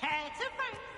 Care to first?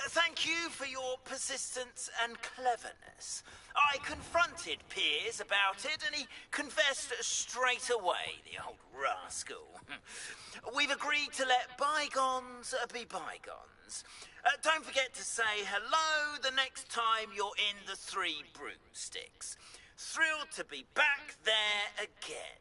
Thank you for your persistence and cleverness. I confronted Piers about it, and he confessed straight away, the old rascal. We've agreed to let bygones be bygones. Don't forget to say hello the next time you're in the Three Broomsticks. Thrilled to be back there again.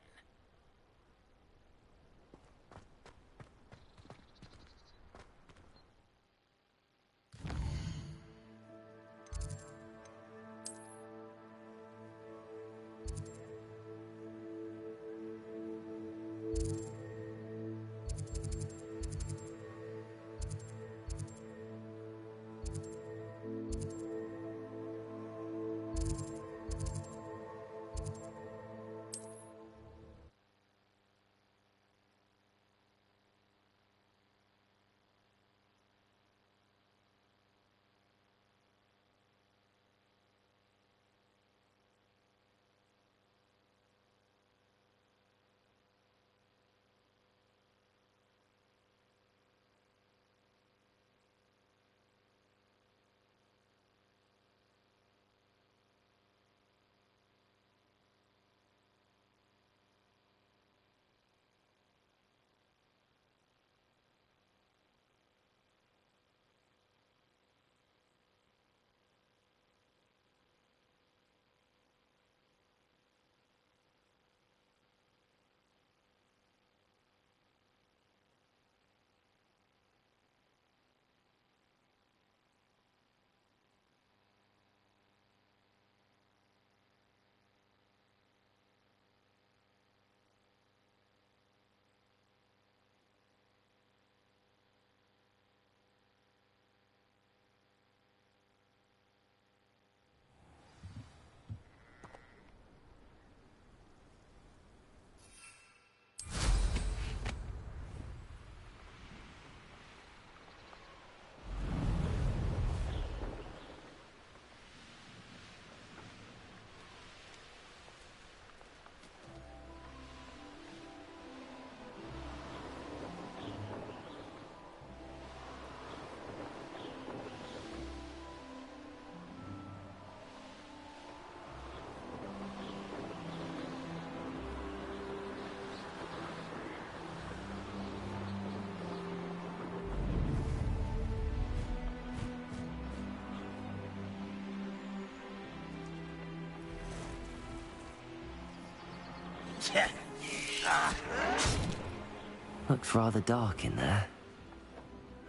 Looked rather dark in there.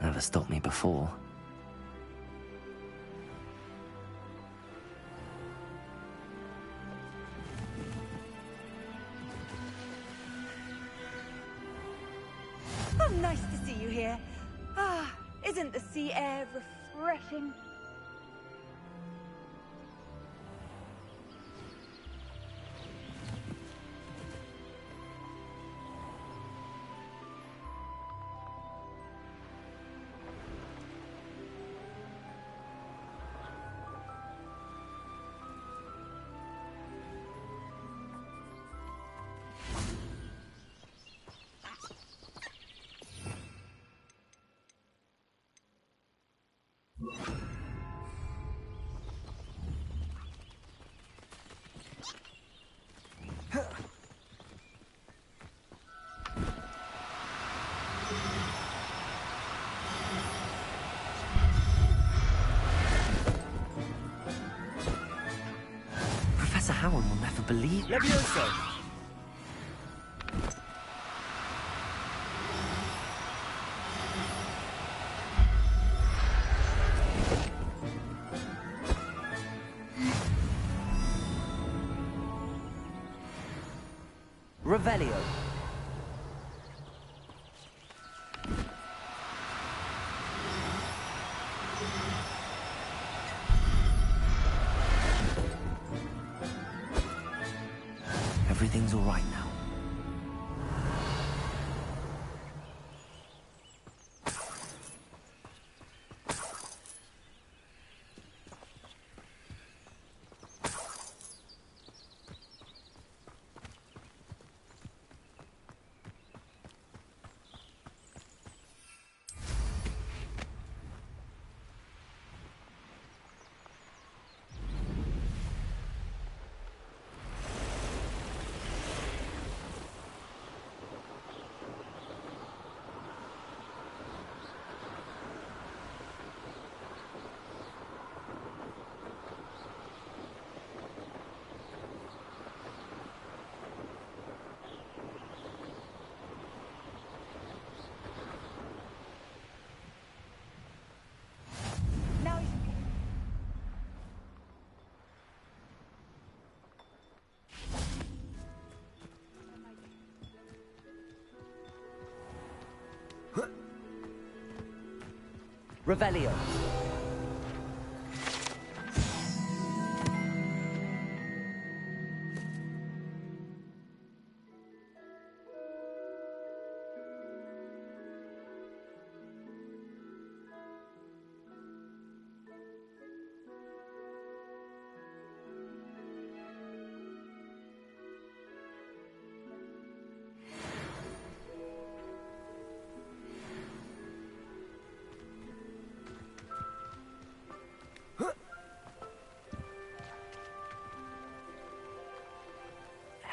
Never stopped me before. Oh, nice to see you here. Ah, isn't the sea air refreshing? Professor Howard will never believe. Levioso! Revelio. Everything's all right now. Now you Revelio.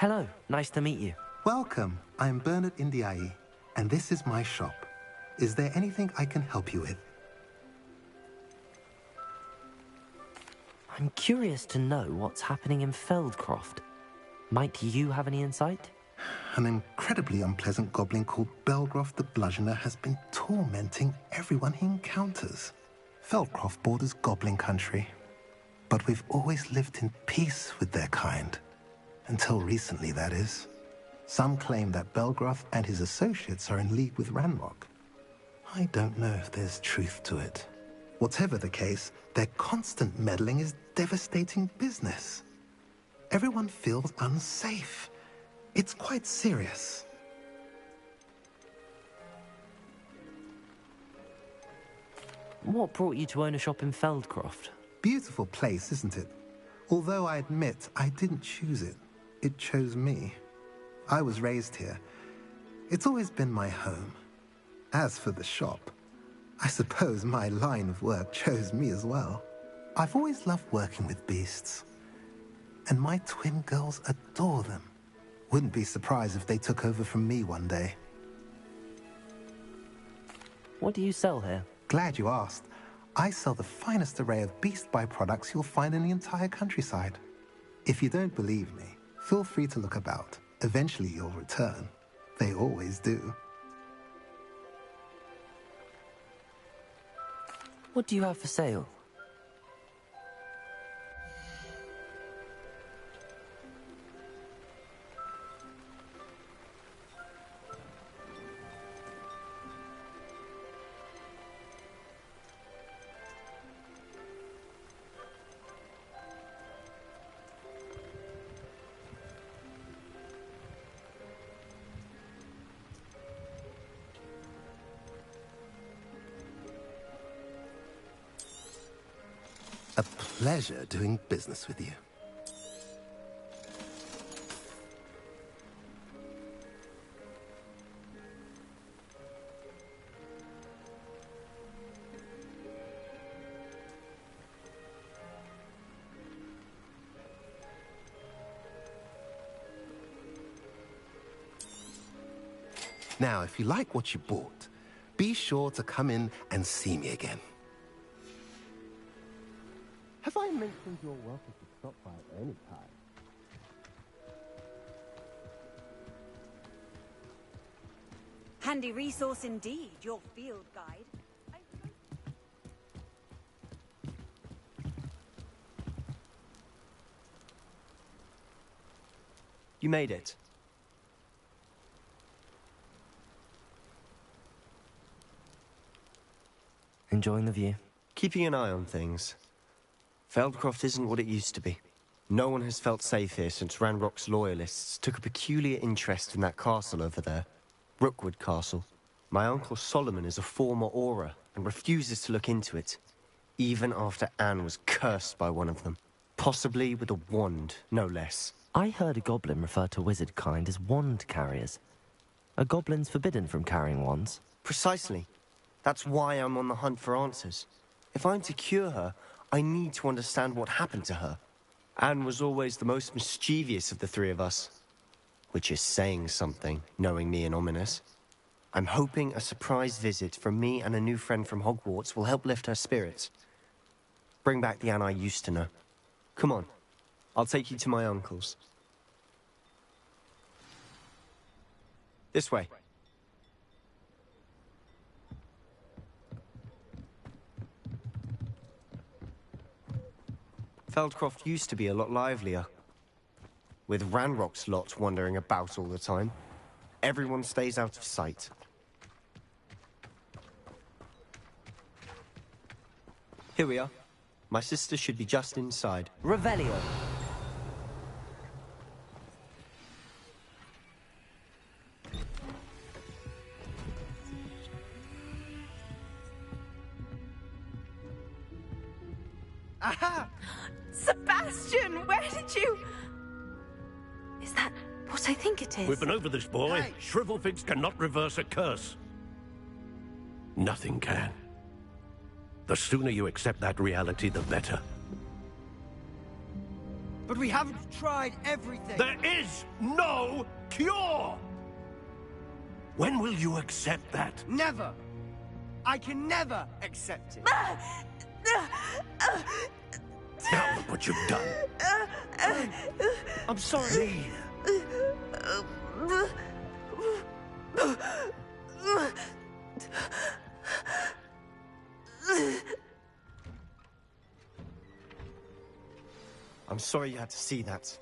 Hello, nice to meet you. Welcome. I'm Bernard Indiaye, and this is my shop. Is there anything I can help you with? I'm curious to know what's happening in Feldcroft. Might you have any insight? An incredibly unpleasant goblin called Belgroth the Bludgeoner has been tormenting everyone he encounters. Feldcroft borders goblin country, but we've always lived in peace with their kind. Until recently, that is. Some claim that Belgroth and his associates are in league with Ranrock. I don't know if there's truth to it. Whatever the case, their constant meddling is devastating business. Everyone feels unsafe. It's quite serious. What brought you to own a shop in Feldcroft? Beautiful place, isn't it? Although I admit I didn't choose it. It chose me. I was raised here. It's always been my home. As for the shop, I suppose my line of work chose me as well. I've always loved working with beasts. And my twin girls adore them. Wouldn't be surprised if they took over from me one day. What do you sell here? Glad you asked. I sell the finest array of beast byproducts you'll find in the entire countryside. If you don't believe me, feel free to look about. Eventually you'll return. They always do. What do you have for sale? A pleasure doing business with you. Now, if you like what you bought, be sure to come in and see me again. Have I mentioned you're welcome to stop by at any time? Handy resource indeed, your field guide. You made it. Enjoying the view? Keeping an eye on things. Feldcroft isn't what it used to be. No one has felt safe here since Ranrock's loyalists took a peculiar interest in that castle over there. Rookwood Castle. My uncle Solomon is a former Auror and refuses to look into it, even after Anne was cursed by one of them. Possibly with a wand, no less. I heard a goblin refer to wizard kind as wand carriers. Are goblins forbidden from carrying wands? Precisely. That's why I'm on the hunt for answers. If I'm to cure her, I need to understand what happened to her. Anne was always the most mischievous of the three of us. Which is saying something, knowing me and Ominous. I'm hoping a surprise visit from me and a new friend from Hogwarts will help lift her spirits. Bring back the Anne I used to know. Come on, I'll take you to my uncle's. This way. Feldcroft used to be a lot livelier. With Ranrock's lot wandering about all the time. Everyone stays out of sight. Here we are. My sister should be just inside. Revelio! Aha! Sebastian, where did you... Is that what I think it is? We've been over this, boy. Hey. Shrivelfigs cannot reverse a curse. Nothing can. The sooner you accept that reality, the better. But we haven't tried everything. There is no cure! When will you accept that? Never! I can never accept it. Now look what you've done. I'm sorry. I'm sorry you had to see that.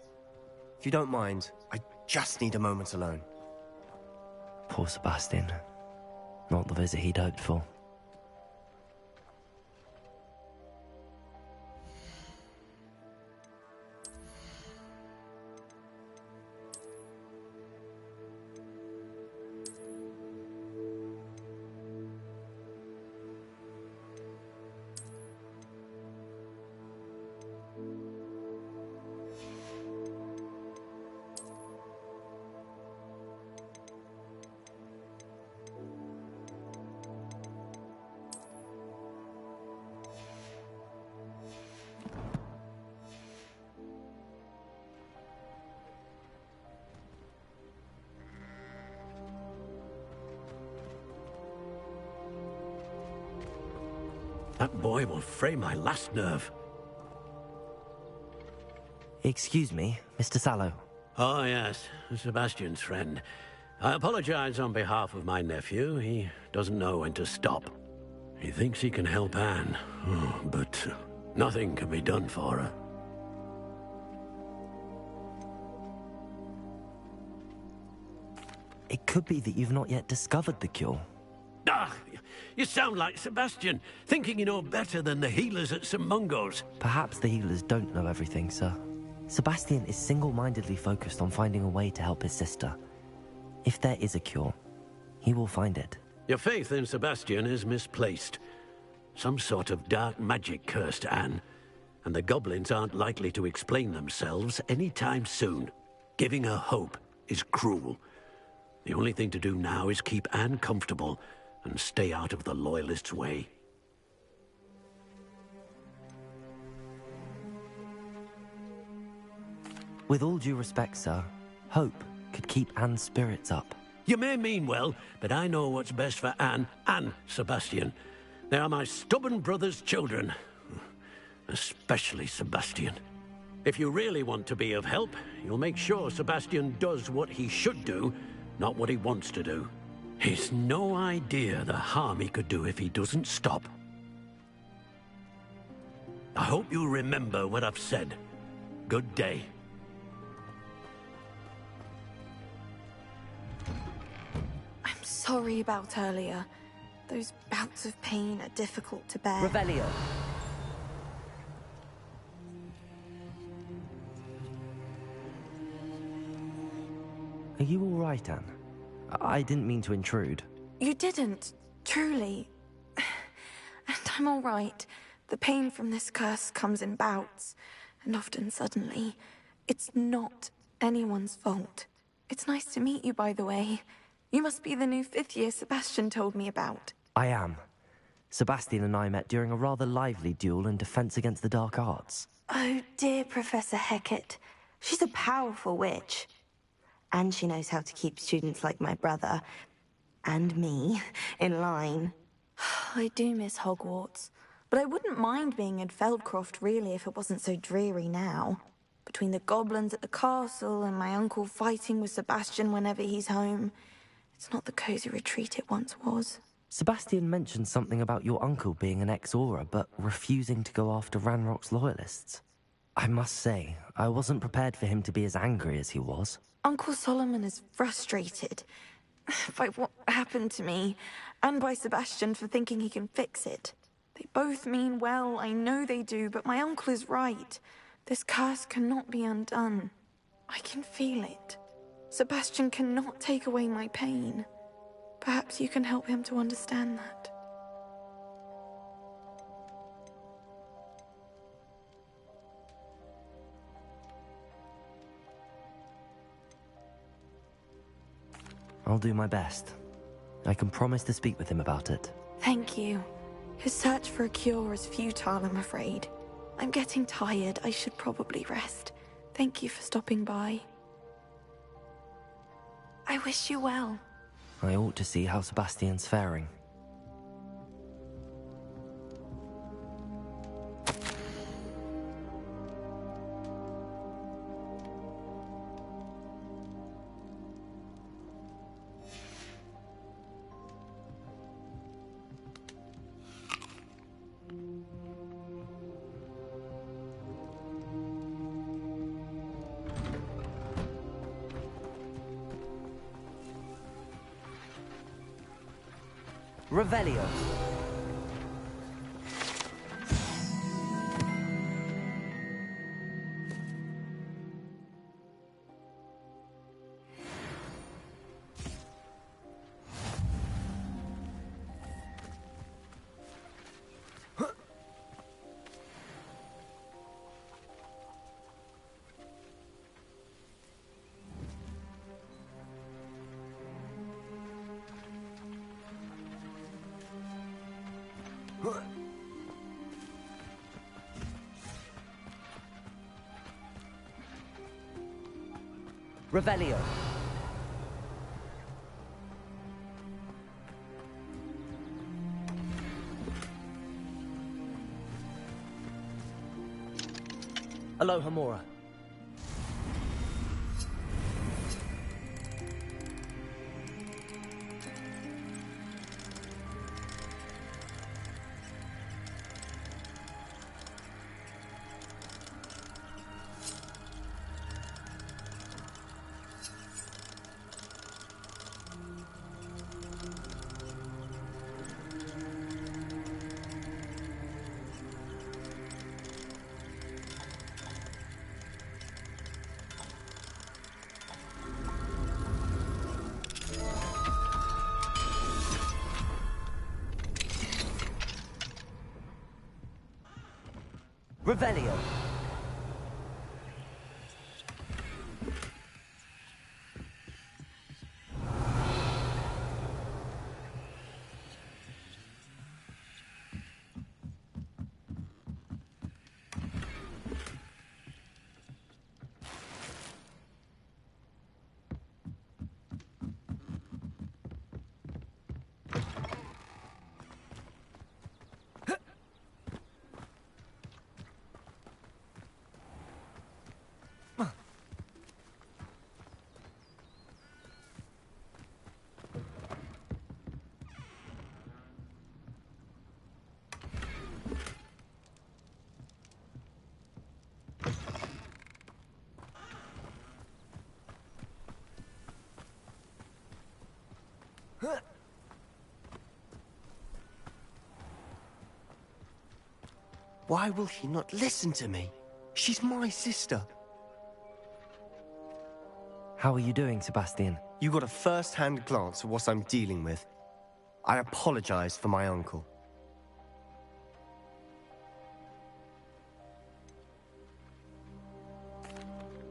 If you don't mind, I just need a moment alone. Poor Sebastian. Not the visit he'd hoped for. That boy will fray my last nerve. Excuse me, Mr. Sallow. Oh, yes. Sebastian's friend. I apologize on behalf of my nephew. He doesn't know when to stop. He thinks he can help Anne, but nothing can be done for her. It could be that you've not yet discovered the cure. Ah, you sound like Sebastian, thinking you know better than the healers at St. Mungo's. Perhaps the healers don't know everything, sir. Sebastian is single-mindedly focused on finding a way to help his sister. If there is a cure, he will find it. Your faith in Sebastian is misplaced. Some sort of dark magic cursed Anne, and the goblins aren't likely to explain themselves anytime soon. Giving her hope is cruel. The only thing to do now is keep Anne comfortable and stay out of the Loyalists' way. With all due respect, sir, hope could keep Anne's spirits up. You may mean well, but I know what's best for Anne and Sebastian. They are my stubborn brother's children. Especially Sebastian. If you really want to be of help, you'll make sure Sebastian does what he should do, not what he wants to do. He's no idea the harm he could do if he doesn't stop. I hope you'll remember what I've said. Good day. I'm sorry about earlier. Those bouts of pain are difficult to bear. Revelio. Are you all right, Anne? I didn't mean to intrude. You didn't, truly. And I'm all right. The pain from this curse comes in bouts, and often suddenly. It's not anyone's fault. It's nice to meet you, by the way. You must be the new 5th year Sebastian told me about. I am. Sebastian and I met during a rather lively duel in Defense Against the Dark Arts. Oh, dear Professor Hecat. She's a powerful witch. And she knows how to keep students like my brother, and me, in line. I do miss Hogwarts, but I wouldn't mind being in Feldcroft, really, if it wasn't so dreary now. Between the goblins at the castle and my uncle fighting with Sebastian whenever he's home, it's not the cozy retreat it once was. Sebastian mentioned something about your uncle being an ex-Auror, but refusing to go after Ranrock's loyalists. I must say, I wasn't prepared for him to be as angry as he was. Uncle Solomon is frustrated by what happened to me, and by Sebastian for thinking he can fix it. They both mean well, I know they do, but my uncle is right. This curse cannot be undone. I can feel it. Sebastian cannot take away my pain. Perhaps you can help him to understand that. I'll do my best. I can promise to speak with him about it. Thank you. His search for a cure is futile, I'm afraid. I'm getting tired. I should probably rest. Thank you for stopping by. I wish you well. I ought to see how Sebastian's faring. Revelio. Revelio. Aloha Mora. Revelio. Why will he not listen to me? She's my sister. How are you doing, Sebastian? You got a first-hand glance at what I'm dealing with. I apologize for my uncle.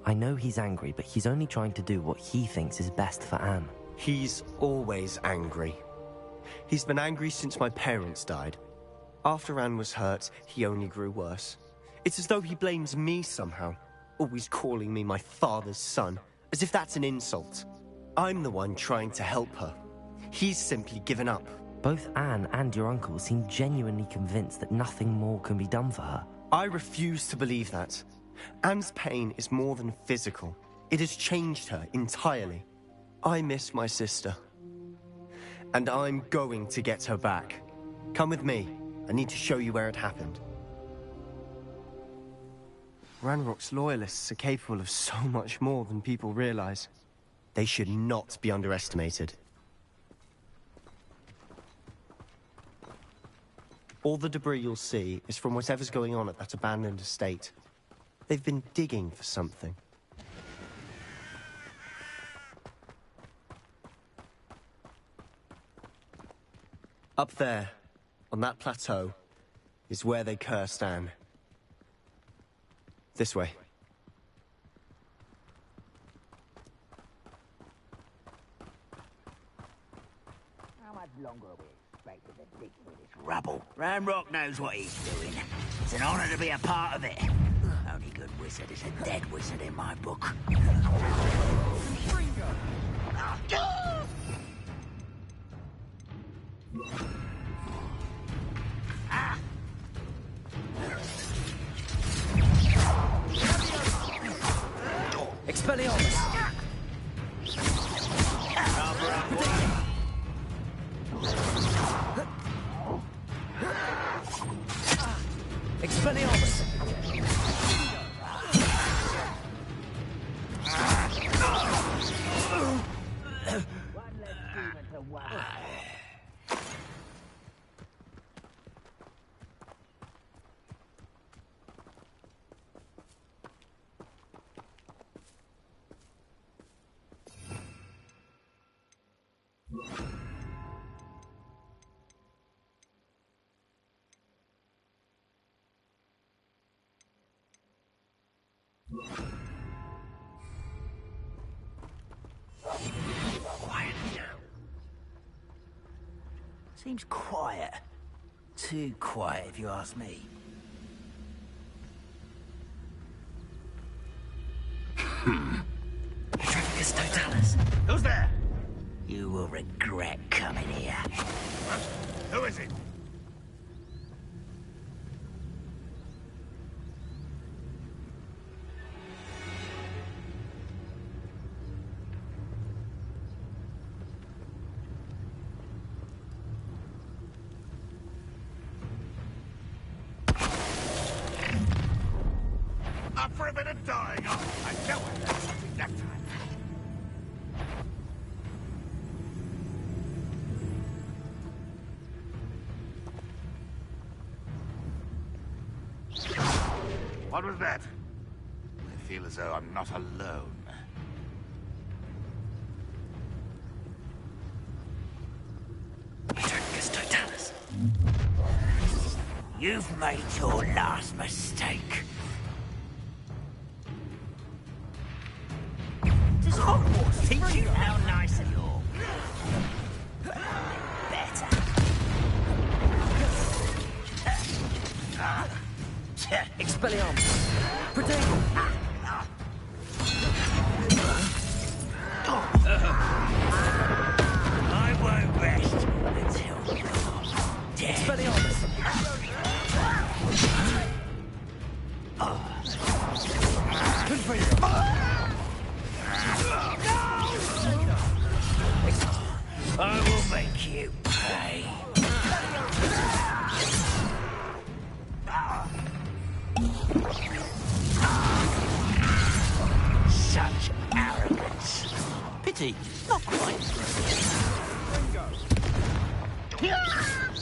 I know he's angry, but he's only trying to do what he thinks is best for Anne. He's always angry. He's been angry since my parents died. After Anne was hurt, he only grew worse. It's as though he blames me somehow, always calling me my father's son, as if that's an insult. I'm the one trying to help her. He's simply given up. Both Anne and your uncle seem genuinely convinced that nothing more can be done for her. I refuse to believe that. Anne's pain is more than physical. It has changed her entirely. I miss my sister. And I'm going to get her back. Come with me. I need to show you where it happened. Ranrock's loyalists are capable of so much more than people realize. They should not be underestimated. All the debris you'll see is from whatever's going on at that abandoned estate. They've been digging for something. Up there, on that plateau, is where they cursed Anne. This way. How much longer are we expected to dig through this rubble? Ranrock knows what he's doing. It's an honor to be a part of it. Only good wizard is a dead wizard in my book. Expelliarmus! Expelliarmus! Quiet now. Seems quiet. Too quiet, if you ask me. Petrificus totalis. Who's there? You will regret coming here. Who is it? Up for a bit of dying. I know I learned something that time. What was that? I feel as though I'm not alone. Petrificus totalis. You've made your last mistake. Does Hogwarts teach you how nice you're? Better. Expelliarmus! Protect! I won't rest until you're dead. Expelliarmus! I will make you pay. Such arrogance. Pity, not quite.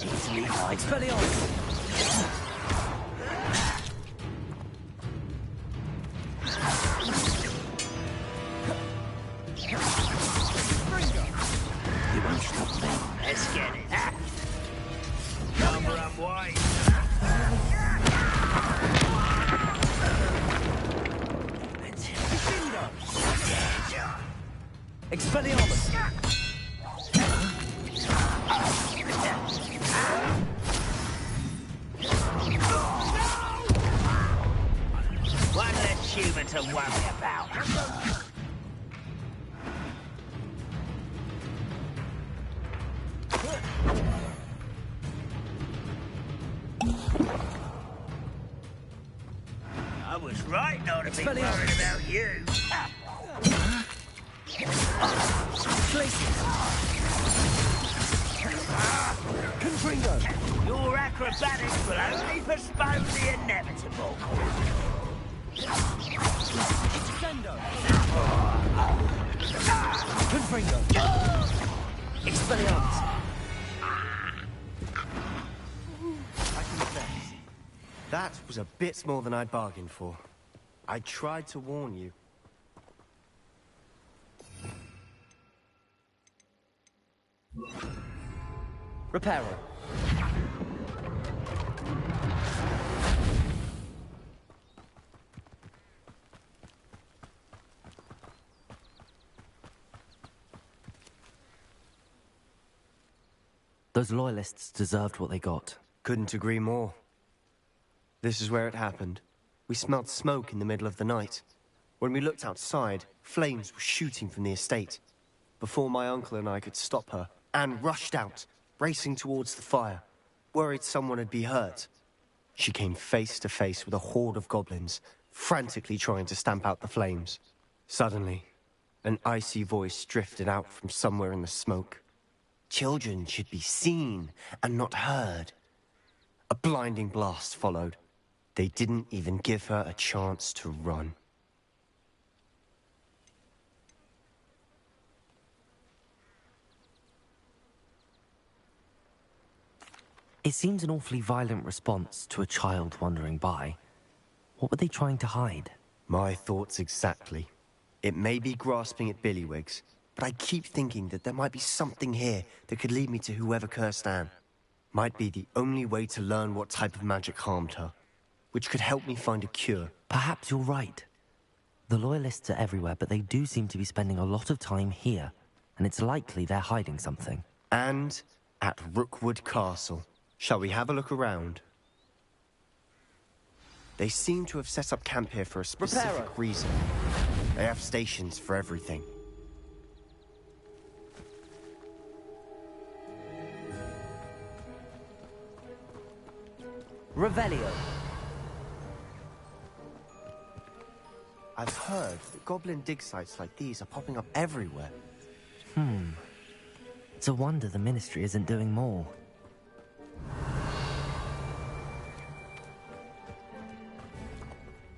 Easily hide. Expelliarmus! You won't stop me. Let's get it. Come run wide. Expelliarmus! One less human to worry about. I was right not to be worried about you. Confringo! Your acrobatics will only postpone the inevitable. Confringo! Expelliarmus! I confess, that was a bit more than I'd bargained for. I tried to warn you. Reparo. Those loyalists deserved what they got. Couldn't agree more. This is where it happened. We smelled smoke in the middle of the night. When we looked outside, flames were shooting from the estate. Before my uncle and I could stop her, Anne rushed out, racing towards the fire, worried someone had been hurt. She came face to face with a horde of goblins, frantically trying to stamp out the flames. Suddenly, an icy voice drifted out from somewhere in the smoke. Children should be seen and not heard. A blinding blast followed. They didn't even give her a chance to run. It seems an awfully violent response to a child wandering by. What were they trying to hide? My thoughts exactly. It may be grasping at Billywigs, but I keep thinking that there might be something here that could lead me to whoever cursed Anne. Might be the only way to learn what type of magic harmed her, which could help me find a cure. Perhaps you're right. The Loyalists are everywhere, but they do seem to be spending a lot of time here, and it's likely they're hiding something. And at Rookwood Castle. Shall we have a look around? They seem to have set up camp here for a specific reason. They have stations for everything. Revelio. I've heard that goblin dig sites like these are popping up everywhere. It's a wonder the Ministry isn't doing more.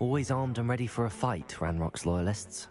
Always armed and ready for a fight, Ranrock's Loyalists.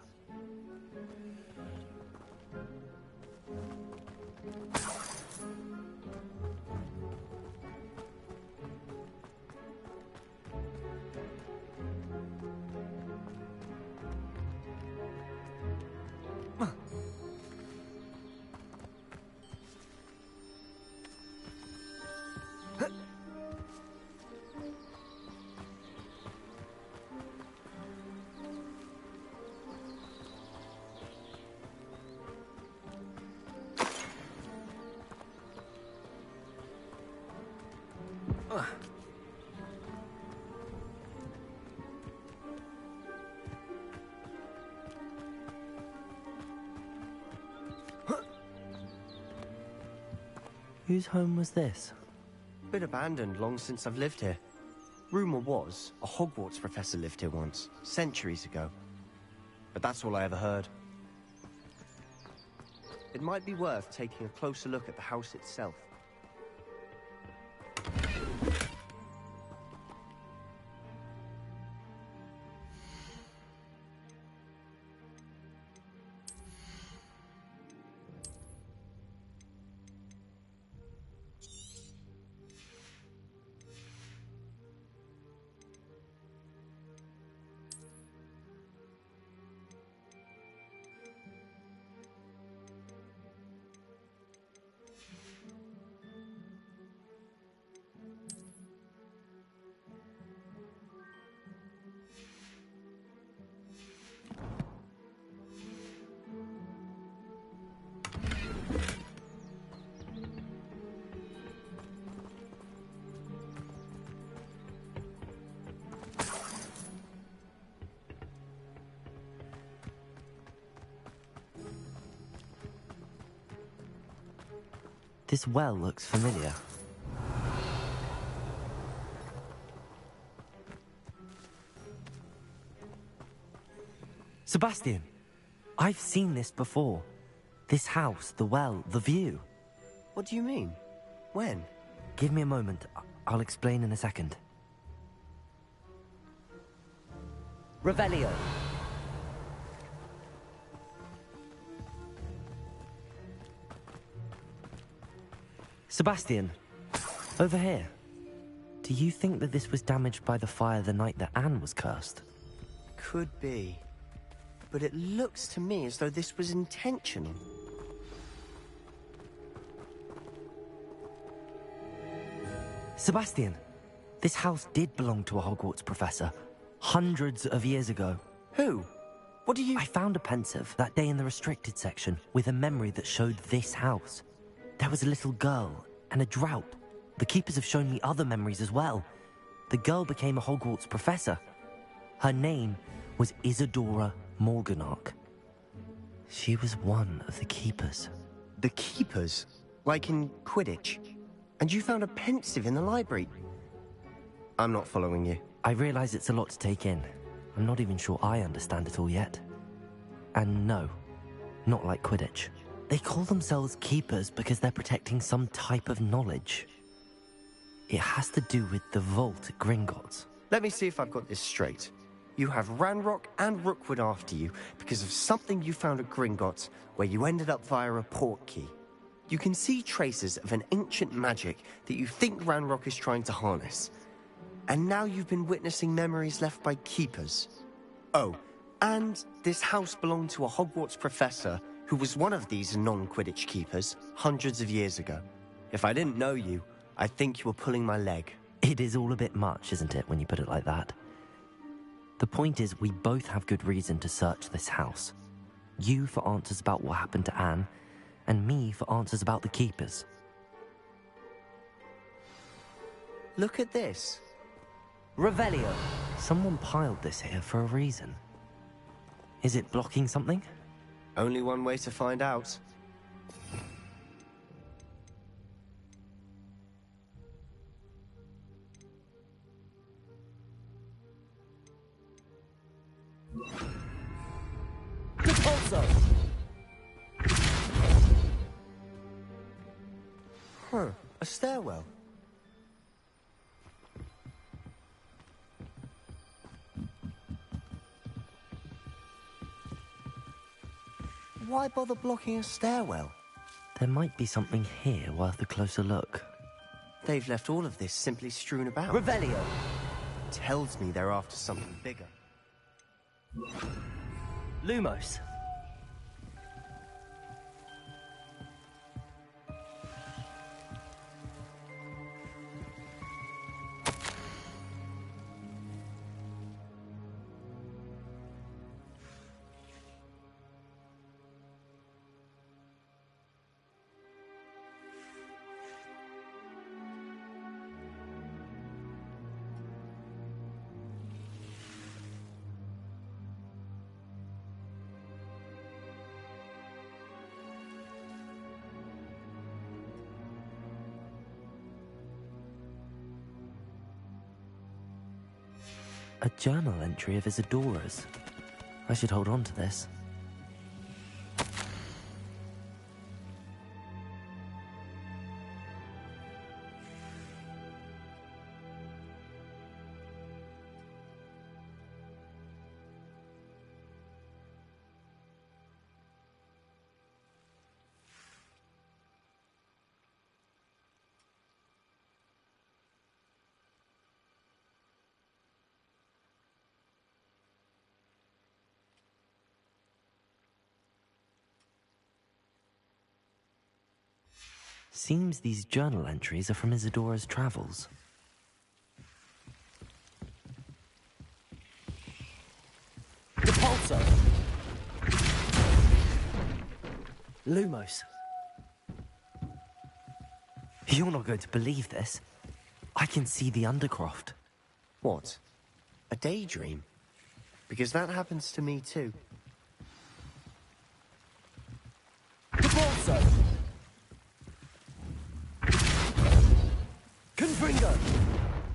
Whose home was this? Been abandoned long since I've lived here. Rumor was, a Hogwarts professor lived here once, centuries ago. But that's all I ever heard. It might be worth taking a closer look at the house itself. This well looks familiar. Sebastian! I've seen this before. This house, the well, the view. What do you mean? When? Give me a moment. I'll explain in a second. Revelio. Sebastian, over here. Do you think that this was damaged by the fire the night that Anne was cursed? Could be. But it looks to me as though this was intentional. Sebastian, this house did belong to a Hogwarts professor, hundreds of years ago. Who? What do you... I found a pensive that day in the restricted section with a memory that showed this house. There was a little girl and a drought. The keepers have shown me other memories as well. The girl became a Hogwarts professor. Her name was Isadora Morganach. She was one of the keepers. The keepers? Like in Quidditch? And you found a pensive in the library? I'm not following you. I realize it's a lot to take in. I'm not even sure I understand it all yet. And no, not like Quidditch. They call themselves keepers because they're protecting some type of knowledge. It has to do with the vault at Gringotts. Let me see if I've got this straight. You have Ranrock and Rookwood after you because of something you found at Gringotts where you ended up via a port key. You can see traces of an ancient magic that you think Ranrock is trying to harness. And now you've been witnessing memories left by keepers. Oh, and this house belonged to a Hogwarts professor who was one of these non-Quidditch keepers hundreds of years ago. If I didn't know you, I'd think you were pulling my leg. It is all a bit much, isn't it, when you put it like that? The point is, we both have good reason to search this house. You for answers about what happened to Anne, and me for answers about the keepers. Look at this. Revelio. Someone piled this here for a reason. Is it blocking something? Only one way to find out. Huh, a stairwell. Why bother blocking a stairwell? There might be something here worth a closer look. They've left all of this simply strewn about. Revelio! Tells me they're after something bigger. Lumos. A journal entry of Isadora's. I should hold on to this. Seems these journal entries are from Isadora's travels. Repulsor! Lumos. You're not going to believe this. I can see the Undercroft. What? A daydream? Because that happens to me too. Repulsor! Confringo!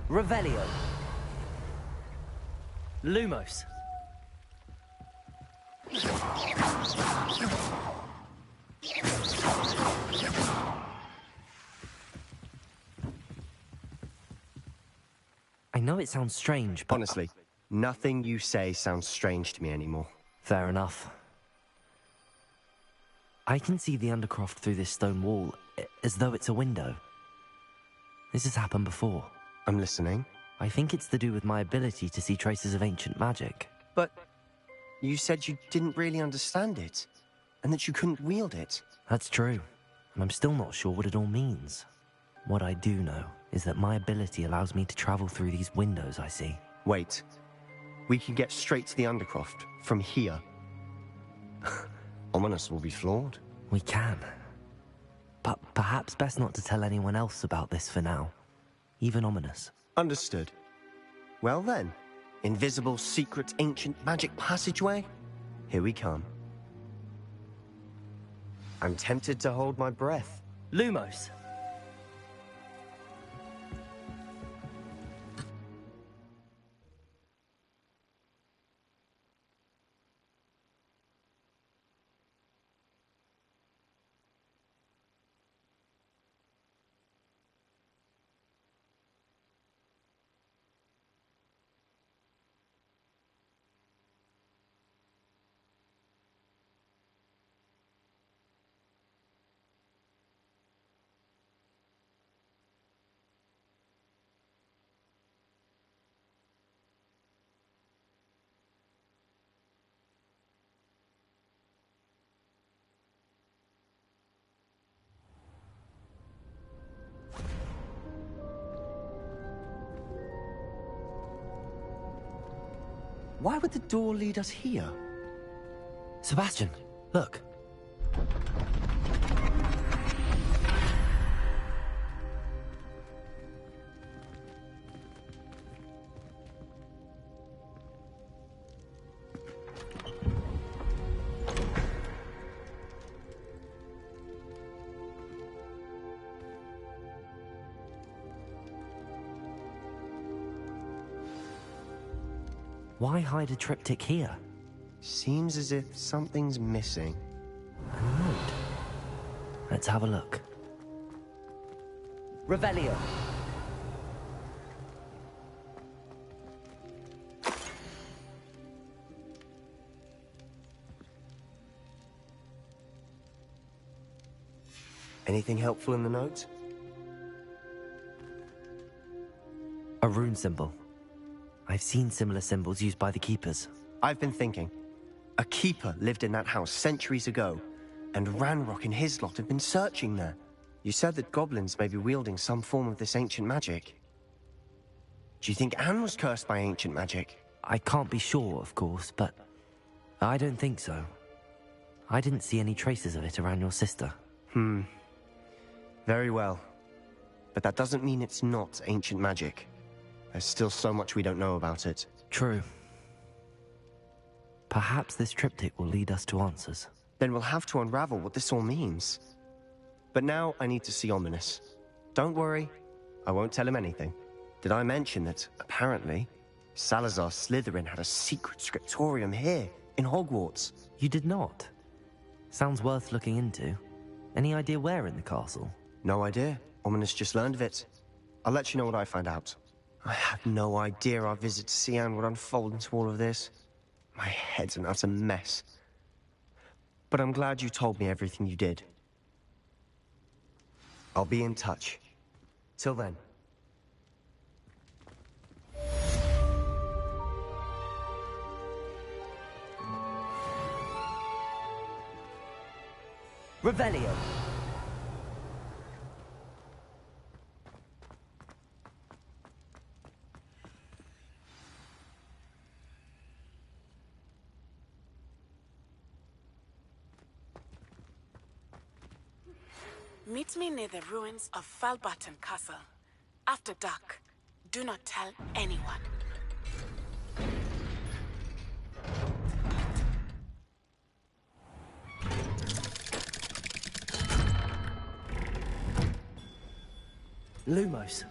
Revelio. Lumos. I know it sounds strange, but... Honestly, nothing you say sounds strange to me anymore. Fair enough. I can see the Undercroft through this stone wall, as though it's a window. This has happened before. I'm listening. I think it's to do with my ability to see traces of ancient magic. But you said you didn't really understand it, and that you couldn't wield it. That's true, and I'm still not sure what it all means. What I do know is that my ability allows me to travel through these windows I see. Wait. We can get straight to the Undercroft from here. Ominous will be floored. We can. But perhaps best not to tell anyone else about this for now. Even Ominous. Understood. Well then, invisible, secret, ancient magic passageway? Here we come. I'm tempted to hold my breath. Lumos! Why would the door lead us here? Sebastian, look. Why hide a triptych here? Seems as if something's missing. A note. Let's have a look. Revelio. Anything helpful in the note? A rune symbol. I've seen similar symbols used by the Keepers. I've been thinking. A keeper lived in that house centuries ago, and Ranrock and his lot have been searching there. You said that goblins may be wielding some form of this ancient magic. Do you think Anne was cursed by ancient magic? I can't be sure, of course, but I don't think so. I didn't see any traces of it around your sister. Very well. But that doesn't mean it's not ancient magic. There's still so much we don't know about it. True. Perhaps this triptych will lead us to answers. Then we'll have to unravel what this all means. But now I need to see Ominous. Don't worry, I won't tell him anything. Did I mention that, apparently, Salazar Slytherin had a secret scriptorium here, in Hogwarts. You did not? Sounds worth looking into. Any idea where in the castle? No idea. Ominous just learned of it. I'll let you know what I find out. I had no idea our visit to Cian would unfold into all of this. My head's an utter mess. But I'm glad you told me everything you did. I'll be in touch. Till then. Revelio. Meet me near the ruins of Falbarton Castle. After dark. Do not tell anyone. Lumos.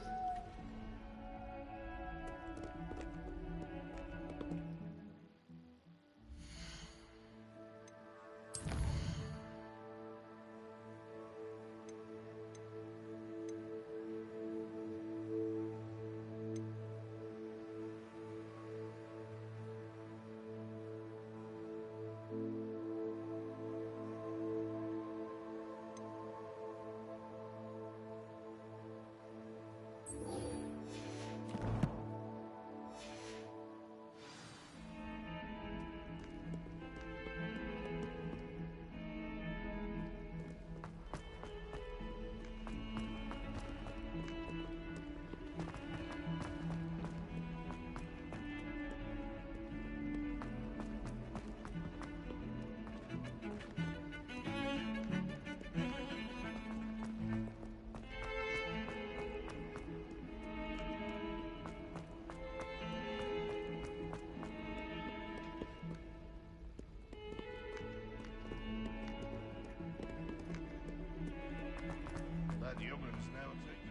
The humans now take.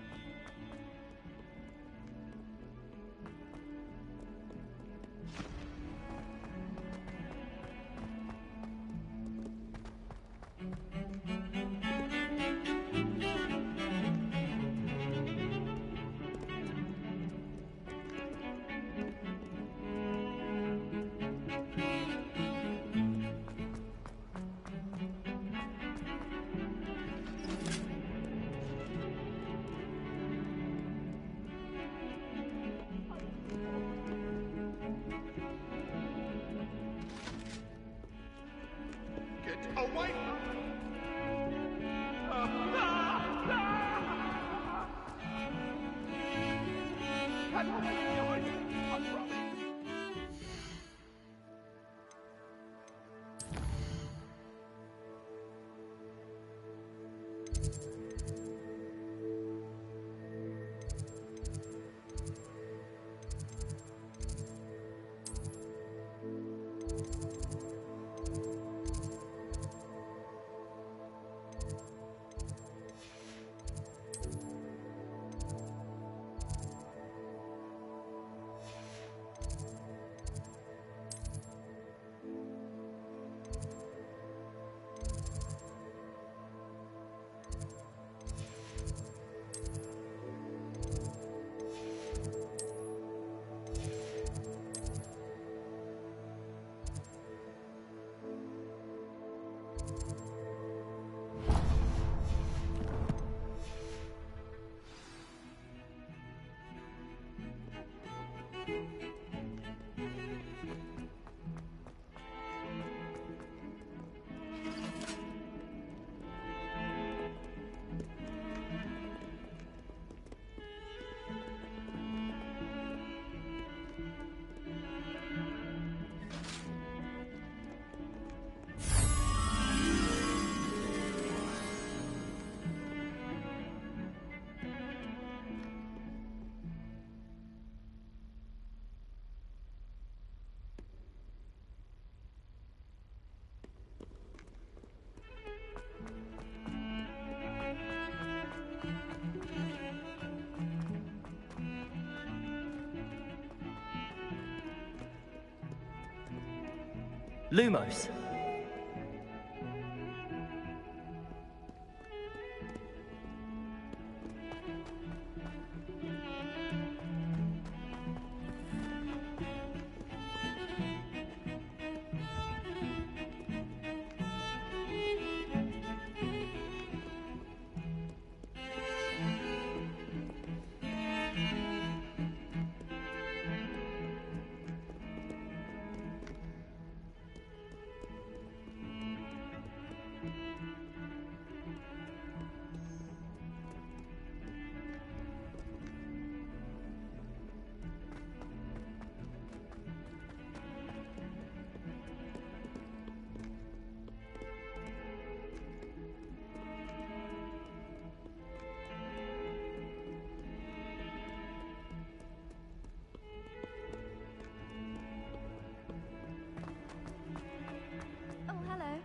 Lumos. Oh, hello.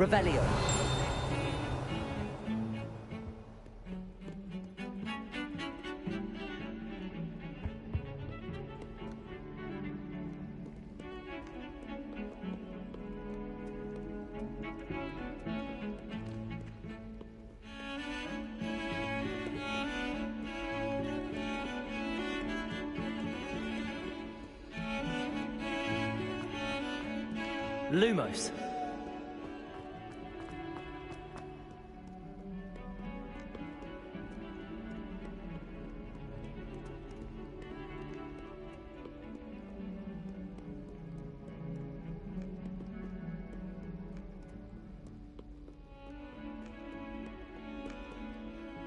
Revelio. Lumos.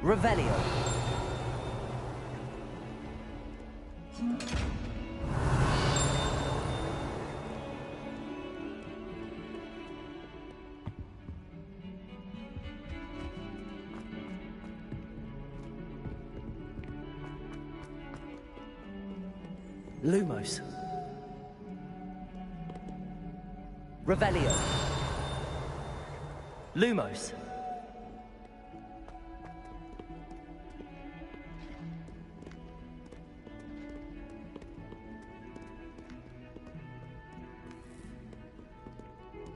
Revelio. Lumos. Revelio. Lumos.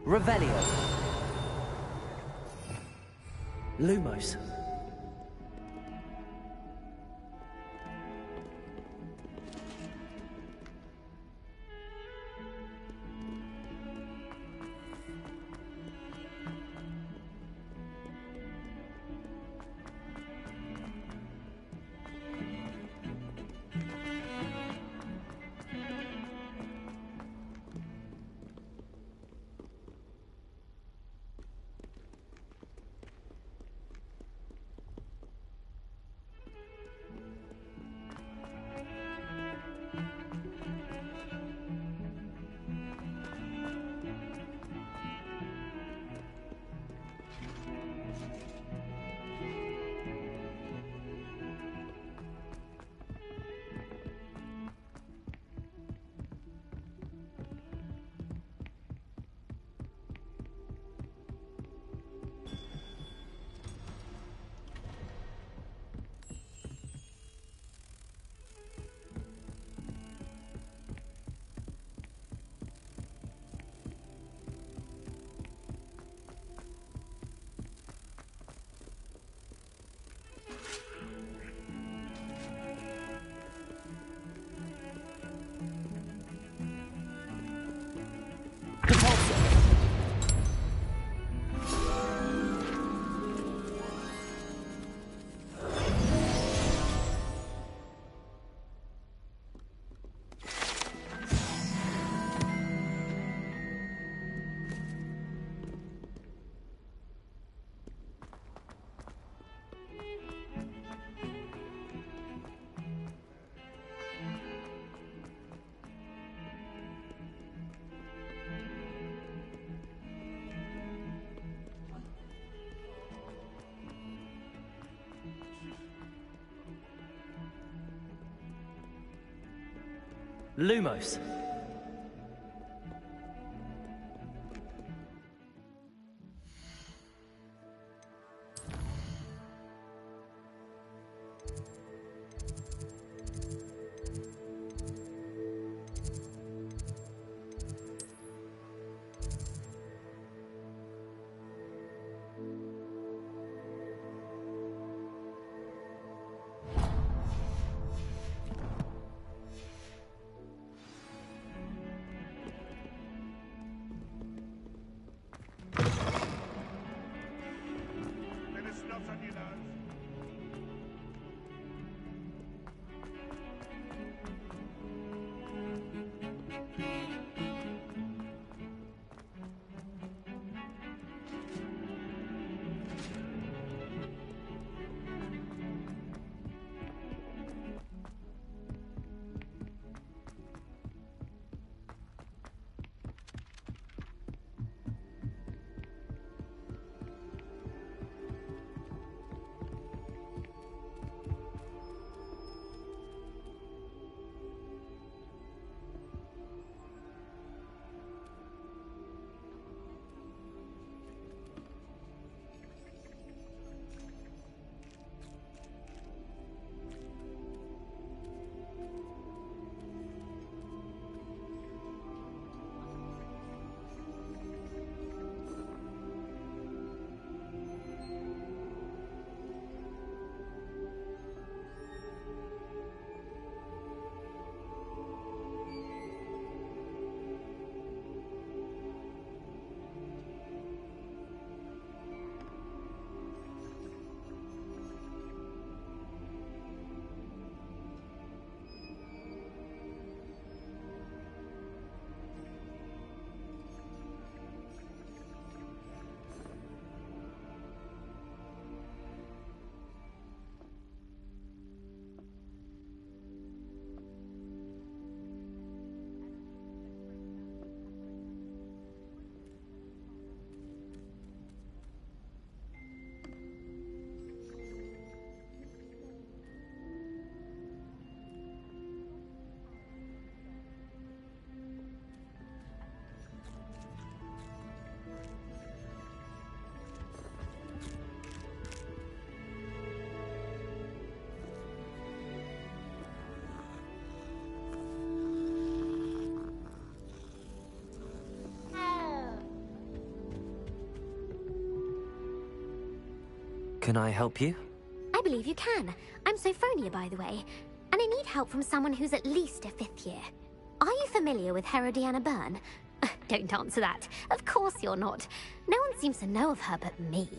Revelio. Lumos. Lumos. Can I help you? I believe you can. I'm Sophronia, by the way, and I need help from someone who's at least a 5th year. Are you familiar with Herodiana Byrne? Don't answer that. Of course you're not. No one seems to know of her but me.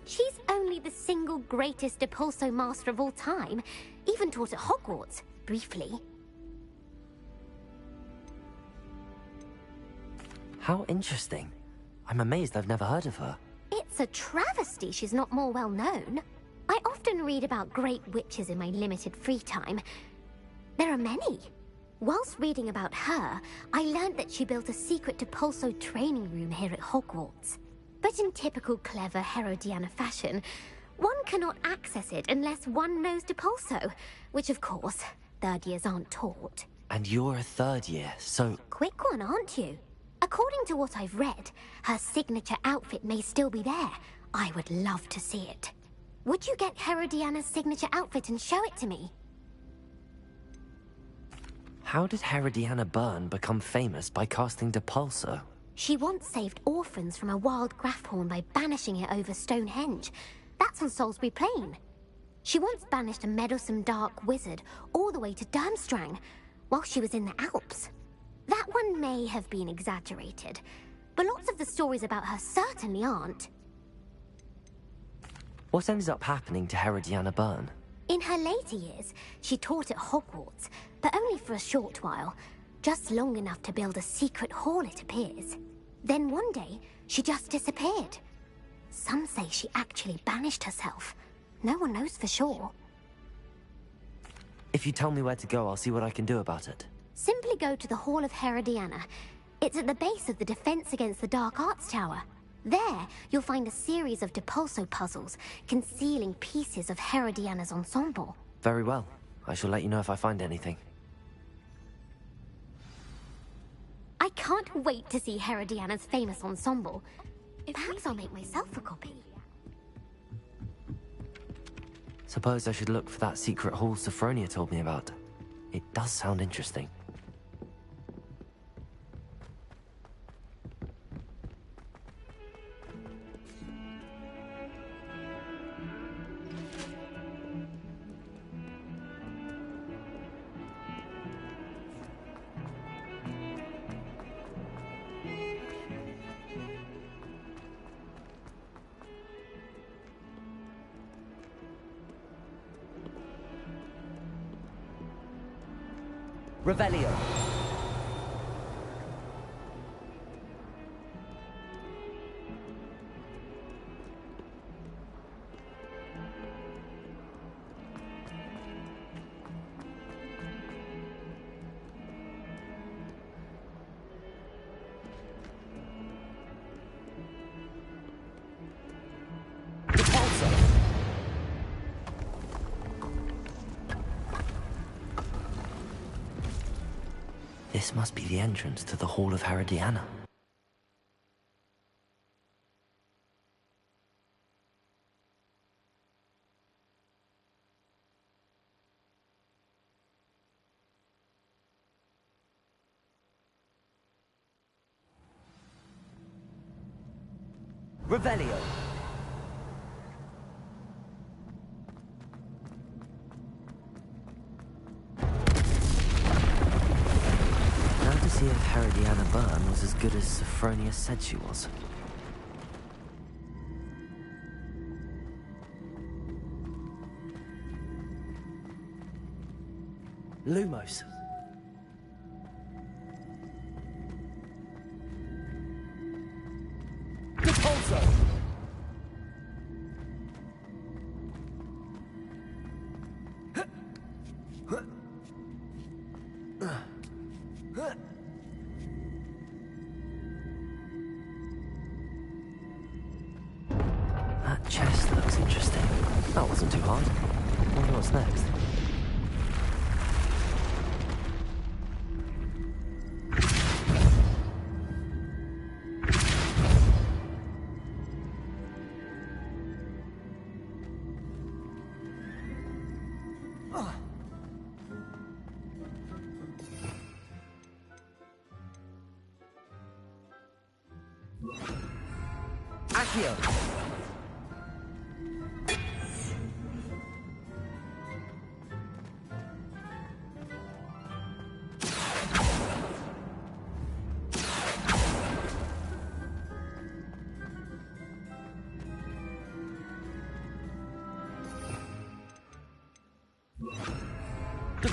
She's only the single greatest Depulso master of all time, even taught at Hogwarts, briefly. How interesting. I'm amazed I've never heard of her. It's a travesty she's not more well known. I often read about great witches in my limited free time. There are many. Whilst reading about her, I learned that she built a secret Depulso training room here at Hogwarts. But in typical clever Herodiana fashion, one cannot access it unless one knows Depulso, which of course, 3rd years aren't taught. And you're a 3rd year, so... Quick one, aren't you? According to what I've read, her signature outfit may still be there. I would love to see it. Would you get Herodiana's signature outfit and show it to me? How did Herodiana Byrne become famous by casting Depulso? She once saved orphans from a wild Grafhorn by banishing it over Stonehenge. That's on Salisbury Plain. She once banished a meddlesome dark wizard all the way to Durmstrang while she was in the Alps. That one may have been exaggerated, but lots of the stories about her certainly aren't. What ended up happening to Herodiana Byrne? In her later years, she taught at Hogwarts, but only for a short while. Just long enough to build a secret hall, it appears. Then one day, she just disappeared. Some say she actually banished herself. No one knows for sure. If you tell me where to go, I'll see what I can do about it. Simply go to the Hall of Herodiana. It's at the base of the Defense Against the Dark Arts Tower. There, you'll find a series of Depulso puzzles concealing pieces of Herodiana's ensemble. Very well. I shall let you know if I find anything. I can't wait to see Herodiana's famous ensemble. Perhaps I'll make myself a copy. Suppose I should look for that secret hall Sophronia told me about. It does sound interesting. Revelio. This must be the entrance to the Hall of Herodiana. Revelio. See if Herodiana Byrne was as good as Sophronia said she was. Lumos. Depulso. That chest looks interesting. That wasn't too hard. Wonder what's next. Accio.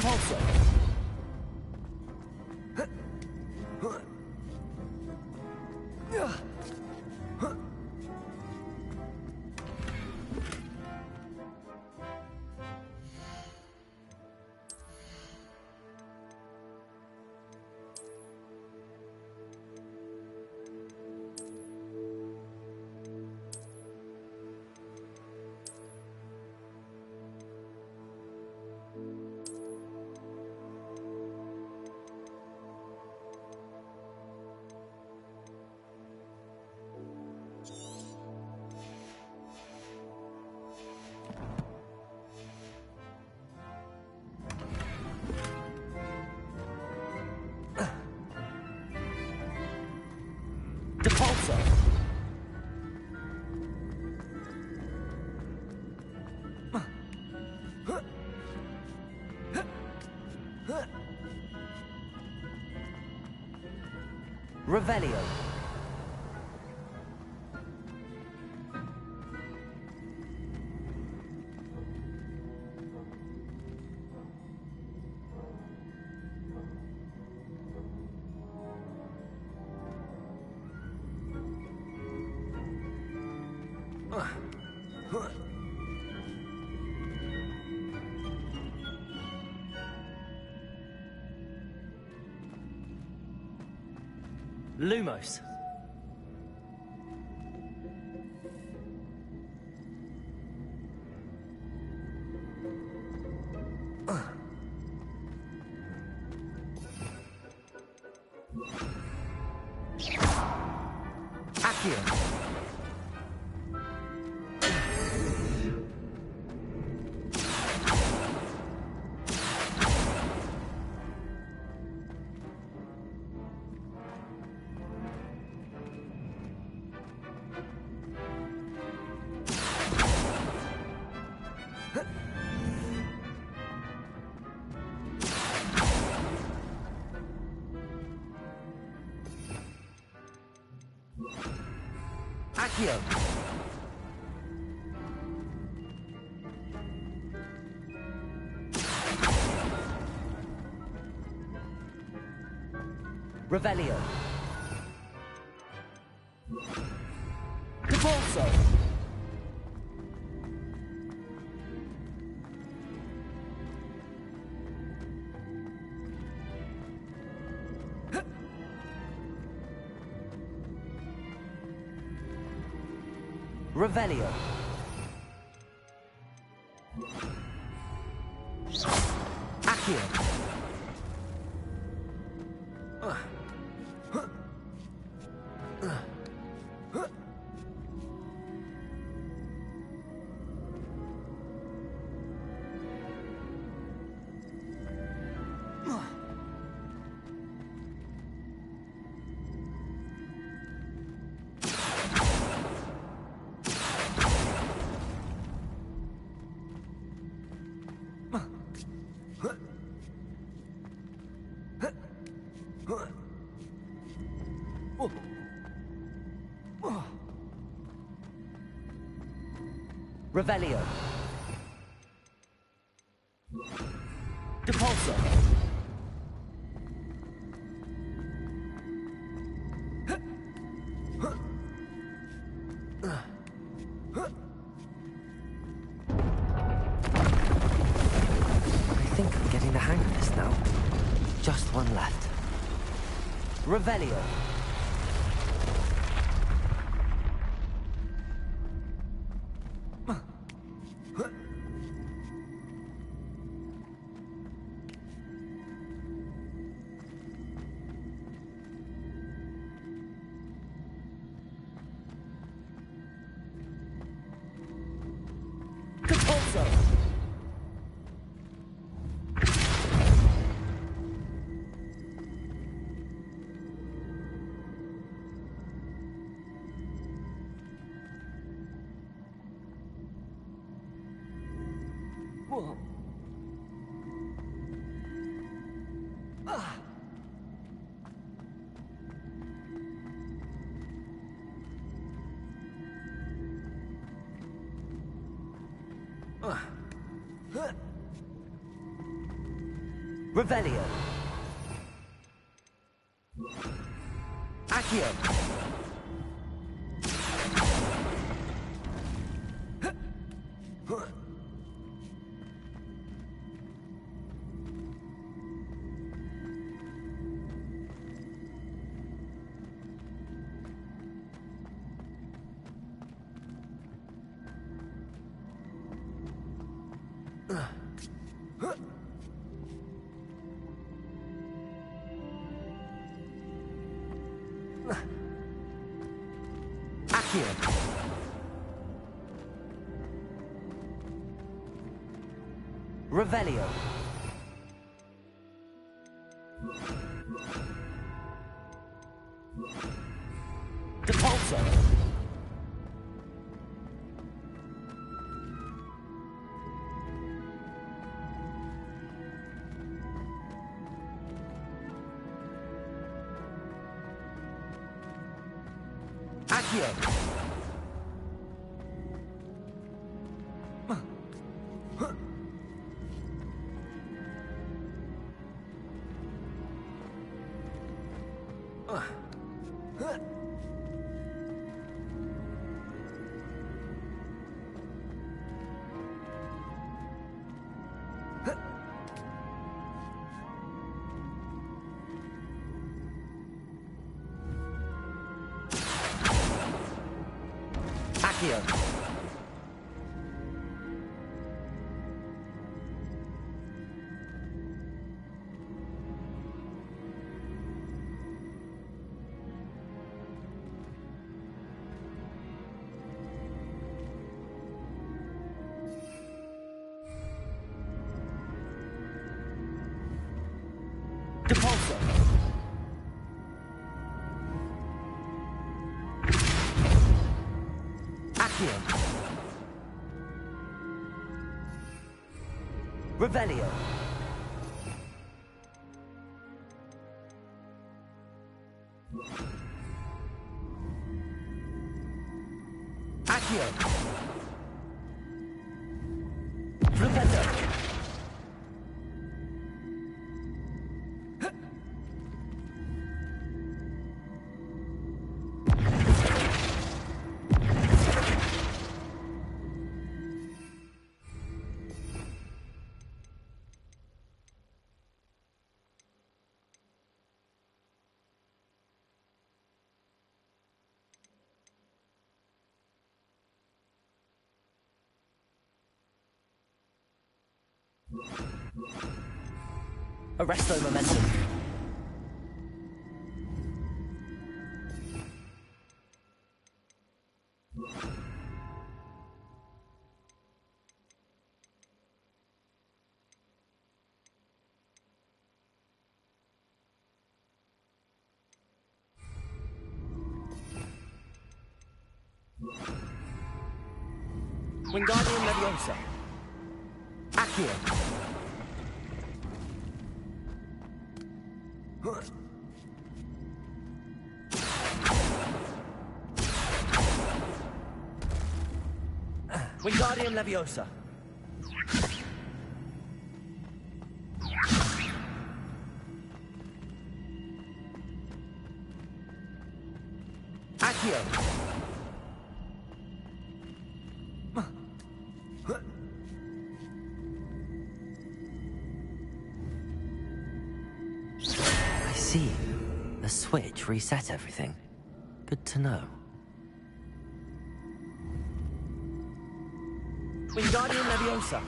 Depulso! Depulso! Revelio. Lumos. Accio. Accio. Revelio. Depulso. Revelio. Accio. Revelio. Depulso. I think I'm getting the hang of this now. Just one left. Revelio. Depulso. Whoa. Ah. Revelio. Accio. Accio. Revelio. Depulso. Accio. Accio. Depulso. Accio. Revelio. Accio. Revelio. Arresto momentum. Wingardium Leviosa. Accio. Wingardium Leviosa. Accio. I see. The switch reset everything. Good to know. Wingardium Leviosa.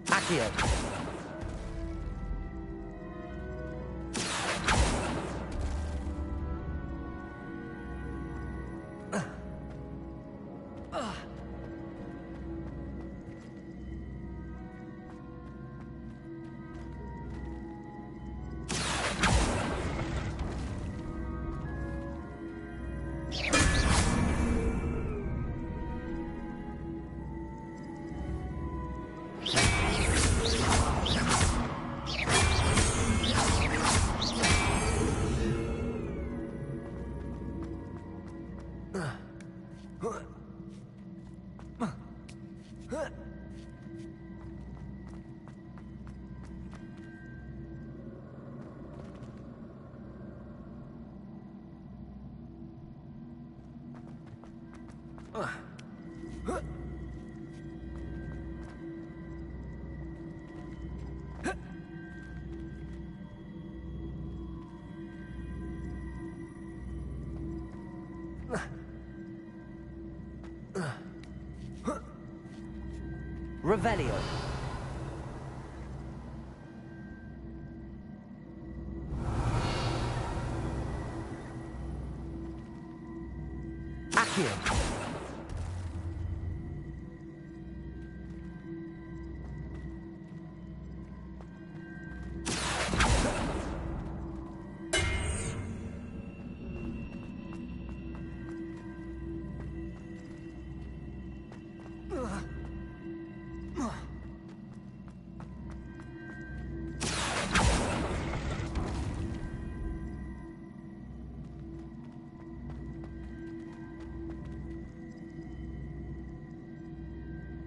Accio. Revelio. Accio.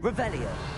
Revelio.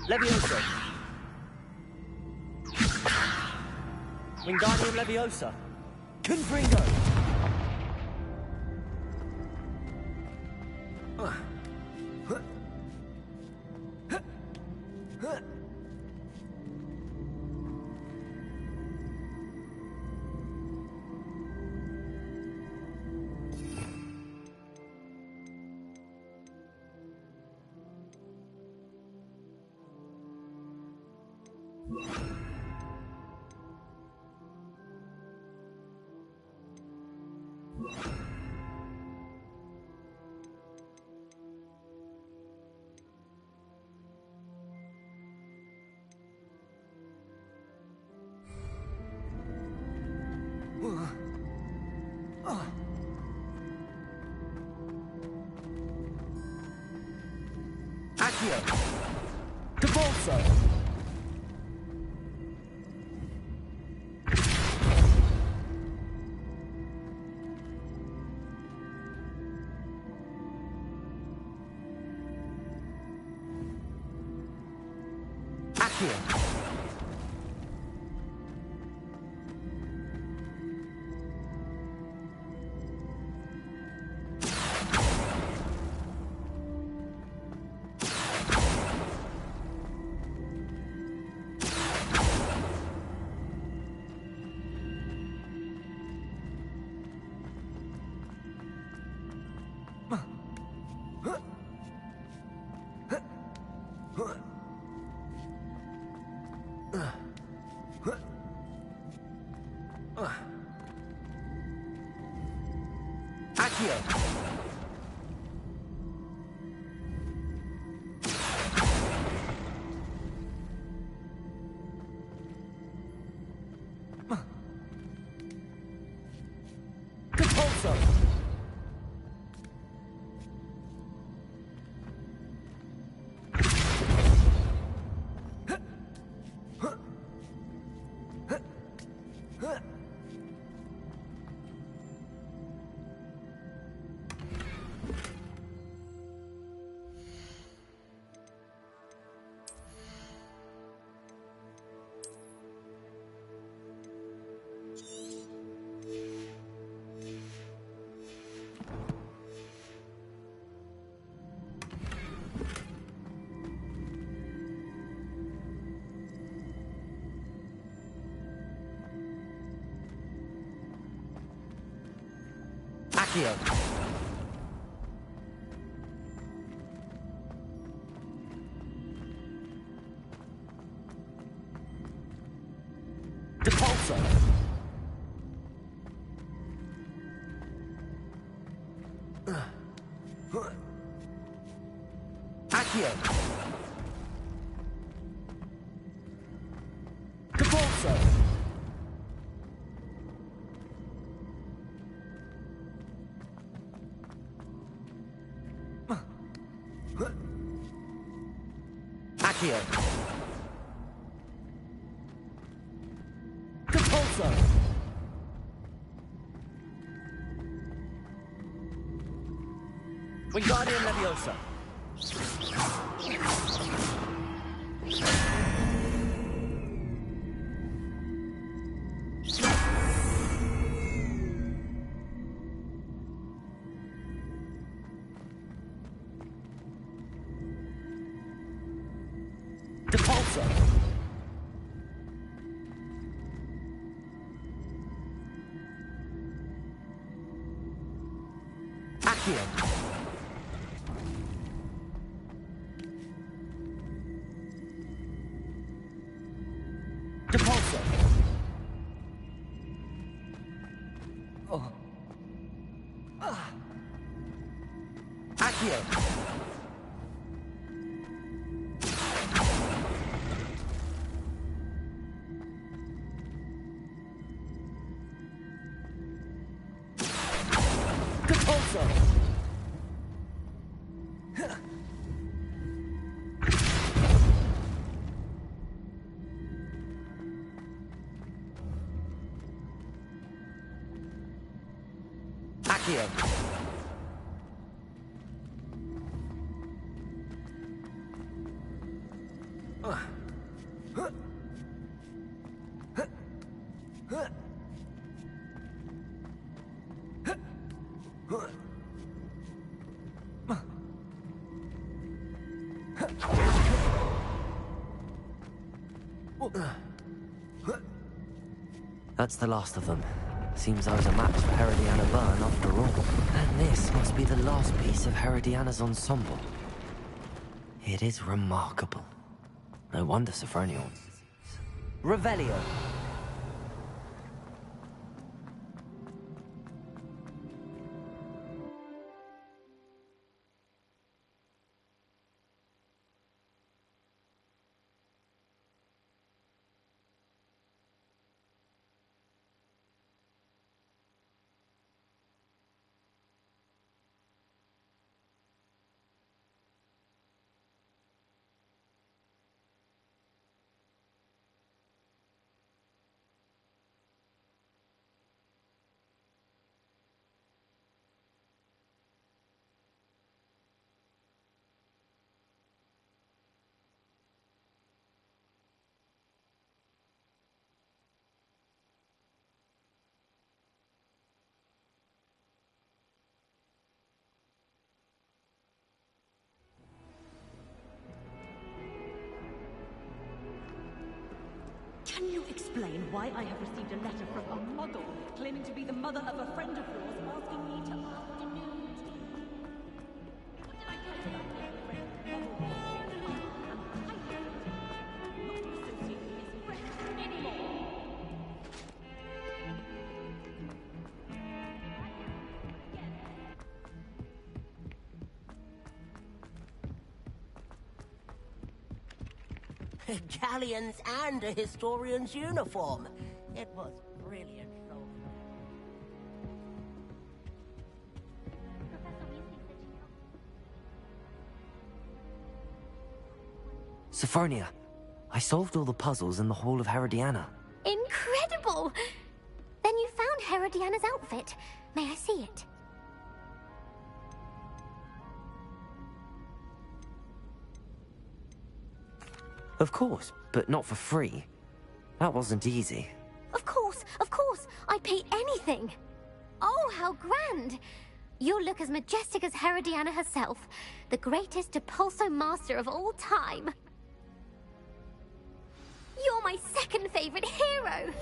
Levioso. Wingardium Leviosa. Confringo. Accio. Cabolso. Accio. Accio. Compulso. Accio. Depulso! Accio! Depulso! Accio! Depulso! Wingardium Leviosa! Depulso! Accio! Depulso! Oh. Accio! Depulso! Accio! That's the last of them. Seems I was a match for Herodiana Byrne after all. And this must be the last piece of Herodiana's ensemble. It is remarkable. No wonder Sophronia... Revelio! Can you explain why I have received a letter from a muggle claiming to be the mother of a friend of yours asking me to afternoon tea? What did I tell you about my friend Muggle? I'm not associated with his friends anymore. Galleons and a historian's uniform. It was brilliant. Sophronia, I solved all the puzzles in the Hall of Herodiana. Incredible! Then you found Herodiana's outfit. May I see it? Of course, but not for free. That wasn't easy. Of course, I'd pay anything. Oh, how grand! You'll look as majestic as Herodiana herself, the greatest Depulso master of all time. You're my second favorite hero!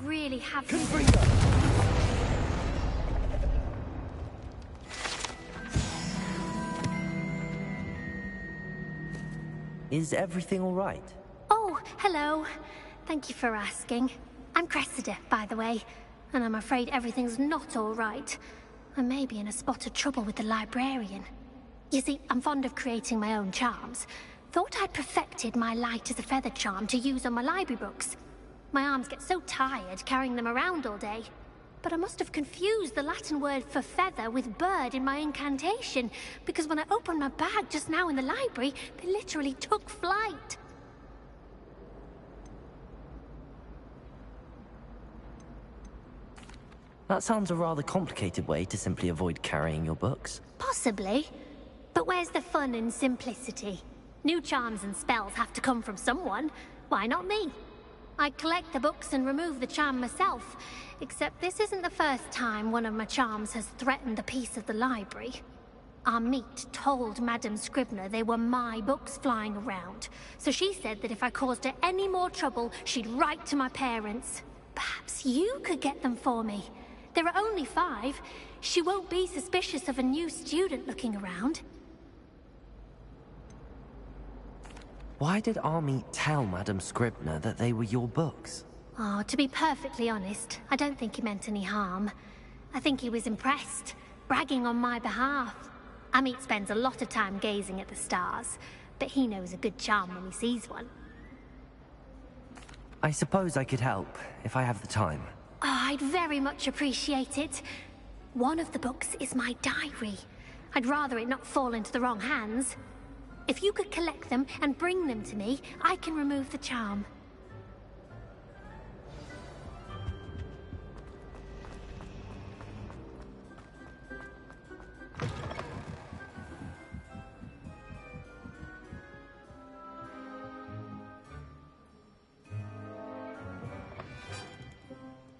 really have... Is everything all right? Oh, hello. Thank you for asking. I'm Cressida, by the way, and I'm afraid everything's not all right. I may be in a spot of trouble with the librarian. You see, I'm fond of creating my own charms. Thought I'd perfected my light as a feather charm to use on my library books. My arms get so tired carrying them around all day. But I must have confused the Latin word for feather with bird in my incantation, because when I opened my bag just now in the library, they literally took flight. That sounds a rather complicated way to simply avoid carrying your books. Possibly. But where's the fun in simplicity? New charms and spells have to come from someone. Why not me? I collect the books and remove the charm myself. Except this isn't the first time one of my charms has threatened the peace of the library. Our meet told Madame Scribner they were my books flying around. So she said that if I caused her any more trouble, she'd write to my parents. Perhaps you could get them for me. There are only 5. She won't be suspicious of a new student looking around. Why did Army tell Madame Scribner that they were your books? Oh, to be perfectly honest, I don't think he meant any harm. I think he was impressed, bragging on my behalf. Amit spends a lot of time gazing at the stars, but he knows a good charm when he sees one. I suppose I could help, if I have the time. Oh, I'd very much appreciate it. One of the books is my diary. I'd rather it not fall into the wrong hands. If you could collect them and bring them to me, I can remove the charm.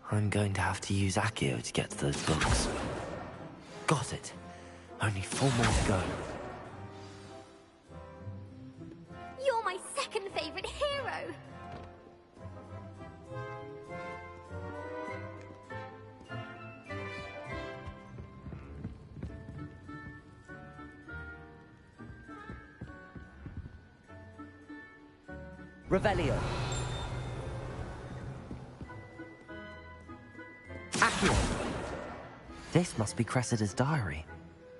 I'm going to have to use Accio to get to those books. Got it. Only 4 more to go. You're my second favorite hero! Revelio. Accio. This must be Cressida's diary.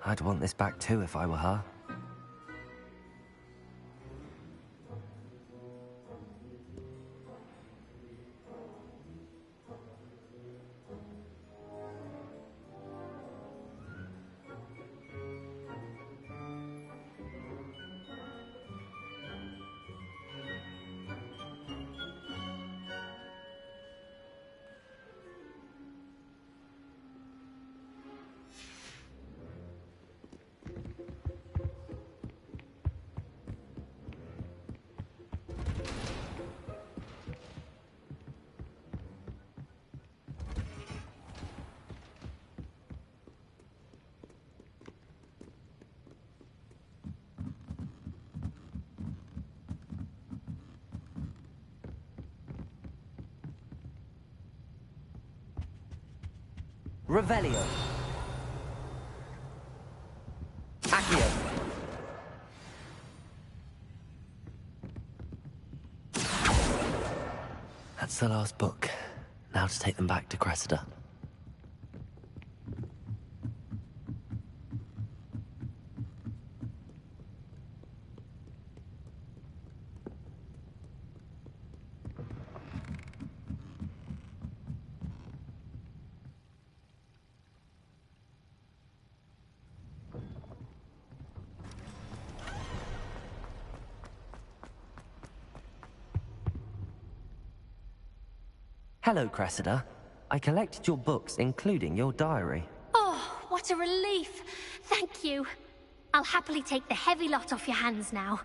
I'd want this back too if I were her. Revelio. Accio. That's the last book. Now to take them back to Cressida. Hello, Cressida. I collected your books, including your diary. Oh, what a relief! Thank you. I'll happily take the heavy lot off your hands now.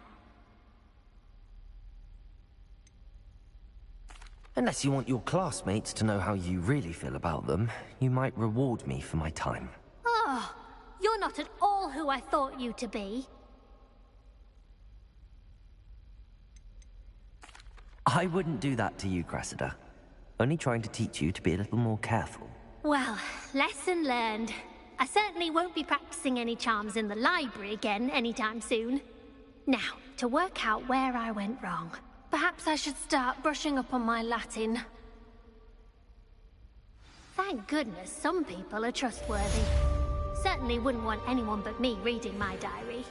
Unless you want your classmates to know how you really feel about them, you might reward me for my time. Oh, you're not at all who I thought you to be. I wouldn't do that to you, Cressida. Only trying to teach you to be a little more careful. Well, lesson learned. I certainly won't be practicing any charms in the library again anytime soon. Now, to work out where I went wrong. Perhaps I should start brushing up on my Latin. Thank goodness some people are trustworthy. Certainly wouldn't want anyone but me reading my diary.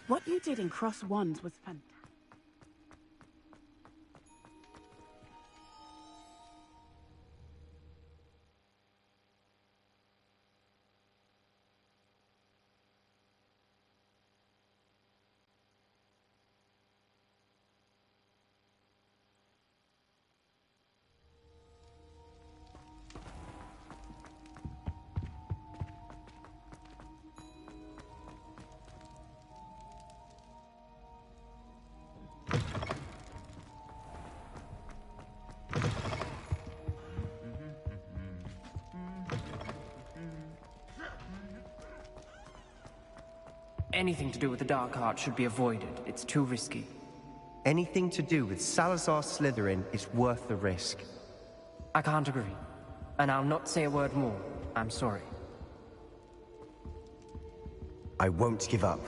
What you did in Cross Wands was fantastic. Anything to do with the dark art should be avoided. It's too risky. Anything to do with Salazar Slytherin is worth the risk. I can't agree. And I'll not say a word more. I'm sorry. I won't give up.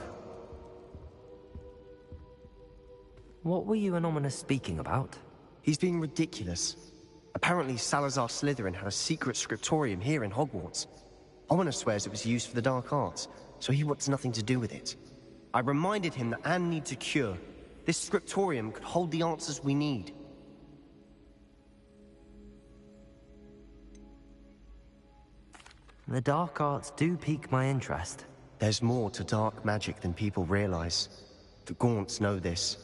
What were you and Ominous speaking about? He's being ridiculous. Apparently Salazar Slytherin had a secret scriptorium here in Hogwarts. Ominous swears it was used for the dark arts, so he wants nothing to do with it. I reminded him that Anne needs a cure. This scriptorium could hold the answers we need. The dark arts do pique my interest. There's more to dark magic than people realize. The Gaunts know this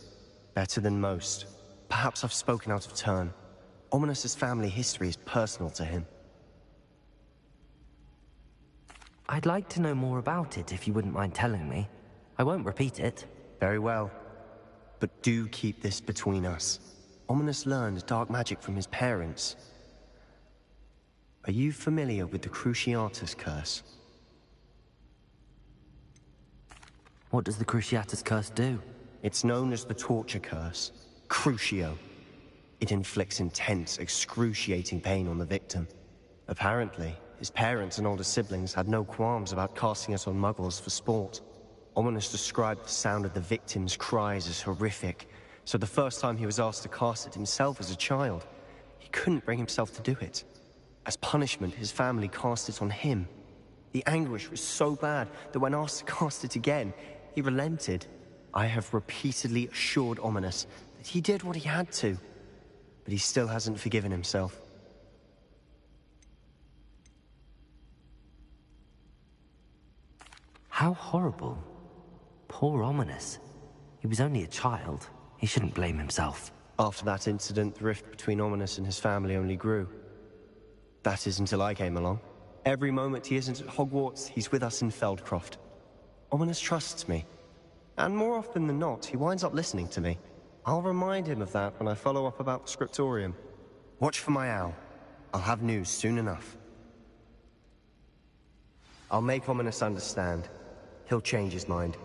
better than most. Perhaps I've spoken out of turn. Ominous's family history is personal to him. I'd like to know more about it if you wouldn't mind telling me. I won't repeat it. Very well. But do keep this between us. Ominous learned dark magic from his parents. Are you familiar with the Cruciatus Curse? What does the Cruciatus Curse do? It's known as the Torture Curse. Crucio. It inflicts intense, excruciating pain on the victim. Apparently, his parents and older siblings had no qualms about casting it on muggles for sport. Ominous described the sound of the victim's cries as horrific, so the first time he was asked to cast it himself as a child, he couldn't bring himself to do it. As punishment, his family cast it on him. The anguish was so bad that when asked to cast it again, he relented. I have repeatedly assured Ominous that he did what he had to, but he still hasn't forgiven himself. How horrible. Poor Ominous. He was only a child. He shouldn't blame himself. After that incident, the rift between Ominous and his family only grew. That is until I came along. Every moment he isn't at Hogwarts, he's with us in Feldcroft. Ominous trusts me. And more often than not, he winds up listening to me. I'll remind him of that when I follow up about the scriptorium. Watch for my owl. I'll have news soon enough. I'll make Ominous understand. He'll change his mind.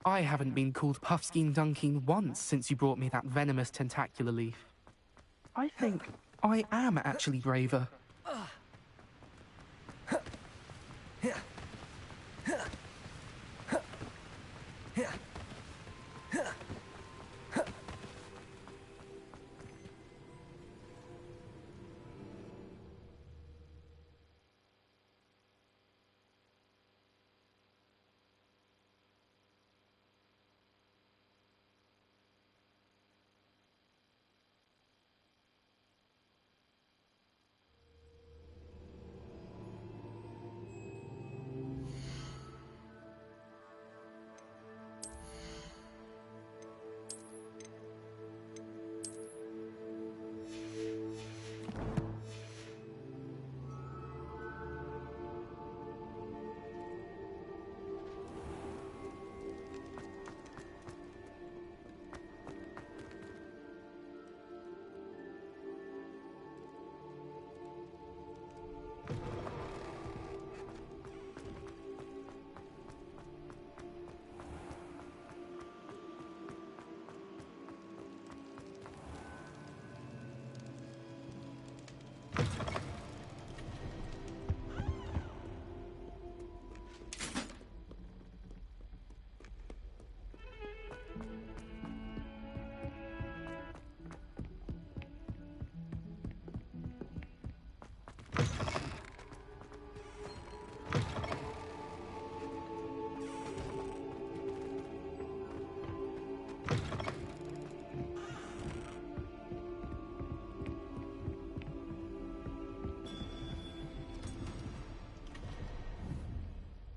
I haven't been called Puffskein Dunkeen once since you brought me that venomous tentacular leaf. I think I am actually braver.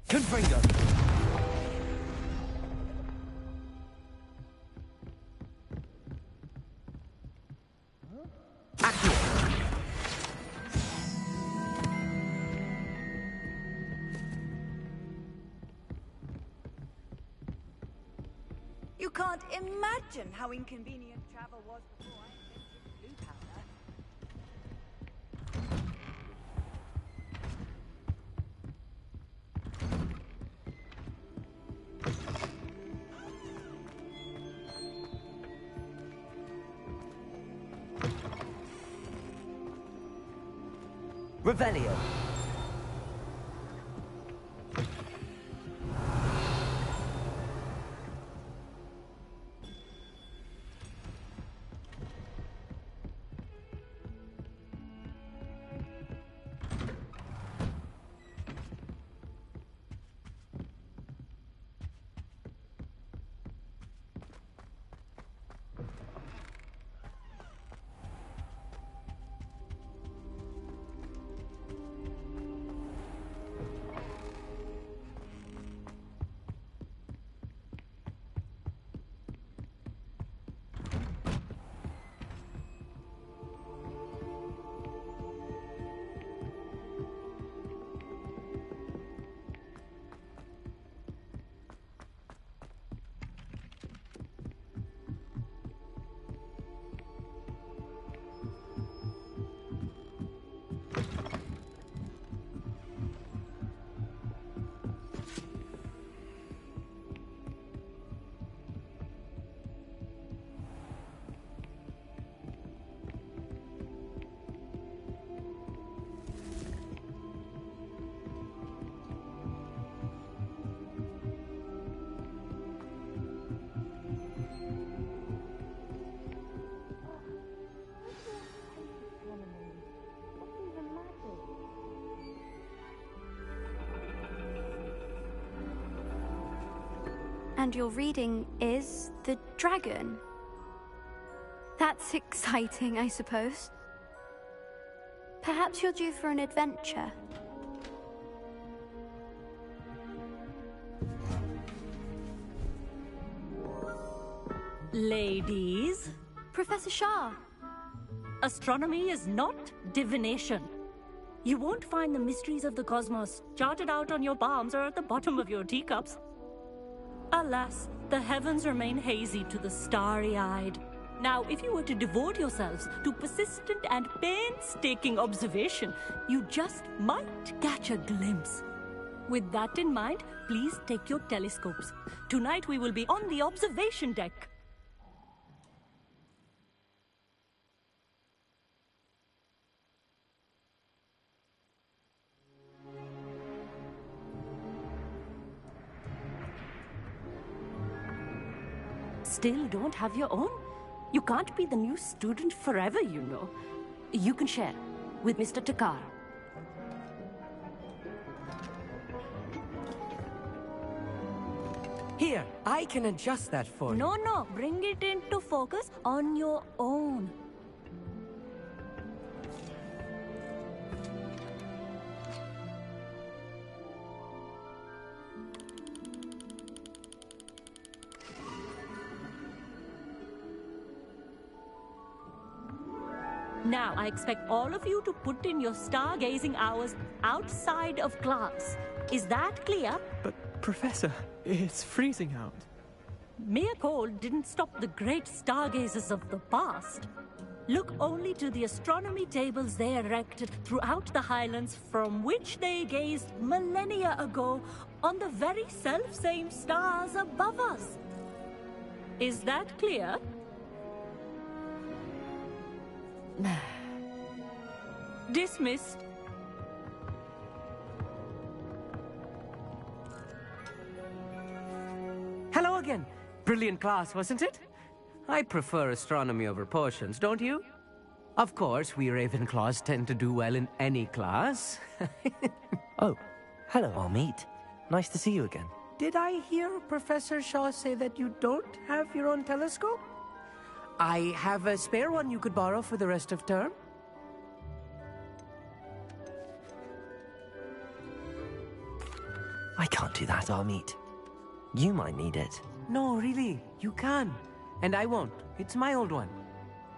Confringo! You can't imagine how inconvenient travel was before I invented blue powder. Revelio. And your reading is the dragon. That's exciting, I suppose. Perhaps you're due for an adventure. Ladies. Professor Shah. Astronomy is not divination. You won't find the mysteries of the cosmos charted out on your palms or at the bottom of your teacups. Alas, the heavens remain hazy to the starry-eyed. Now, if you were to devote yourselves to persistent and painstaking observation, you just might catch a glimpse. With that in mind, please take your telescopes. Tonight we will be on the observation deck. Still don't have your own? You can't be the new student forever, you know. You can share with Mr. Takar. Here, I can adjust that for you. No, bring it into focus on your own. Now, I expect all of you to put in your stargazing hours outside of class. Is that clear? But, Professor, it's freezing out. Mere cold didn't stop the great stargazers of the past. Look only to the astronomy tables they erected throughout the Highlands from which they gazed millennia ago on the very self-same stars above us. Is that clear? Dismissed. Hello again. Brilliant class, wasn't it? I prefer astronomy over potions, don't you? Of course, we Ravenclaws tend to do well in any class. Oh, hello, Amit. Nice to see you again. Did I hear Professor Shaw say that you don't have your own telescope? I have a spare one you could borrow for the rest of term. I can't do that, Amit. You might need it. No, really, you can. And I won't. It's my old one.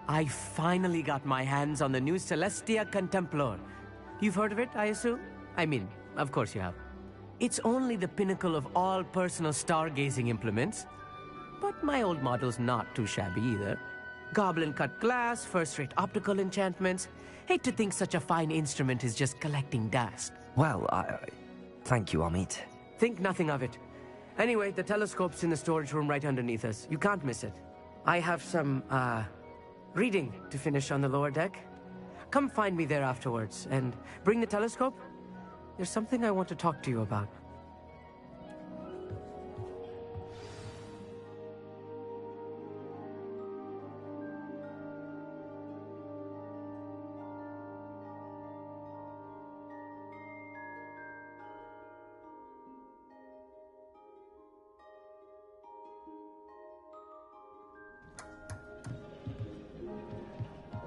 I finally got my hands on the new Celestia Contemplor. You've heard of it, I assume? I mean, of course you have. It's only the pinnacle of all personal stargazing implements. But my old model's not too shabby either. Goblin-cut glass, first-rate optical enchantments. Hate to think such a fine instrument is just collecting dust. Well, thank you, Amit. Think nothing of it. Anyway, the telescope's in the storage room right underneath us. You can't miss it. I have some, reading to finish on the lower deck. Come find me there afterwards, and bring the telescope. There's something I want to talk to you about.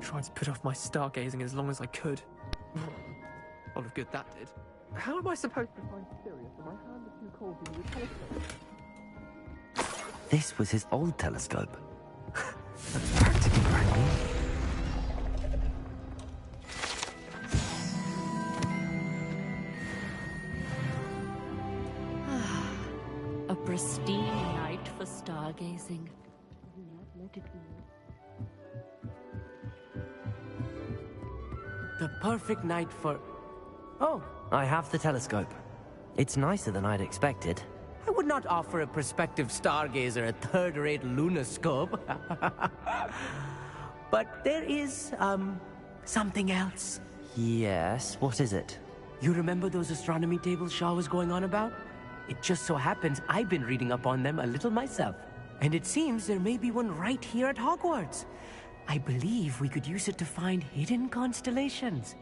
Tried to put off my stargazing as long as I could. A lot of good that did. How am I supposed to find Sirius when my hand is too cold to use a telescope? This was his old telescope. That's practically brand new. A pristine night for stargazing. Do not let it be. The perfect night for... Oh, I have the telescope. It's nicer than I'd expected. I would not offer a prospective stargazer a third-rate lunoscope. But there is, something else. Yes, what is it? You remember those astronomy tables Shaw was going on about? It just so happens I've been reading up on them a little myself. And it seems there may be one right here at Hogwarts. I believe we could use it to find hidden constellations.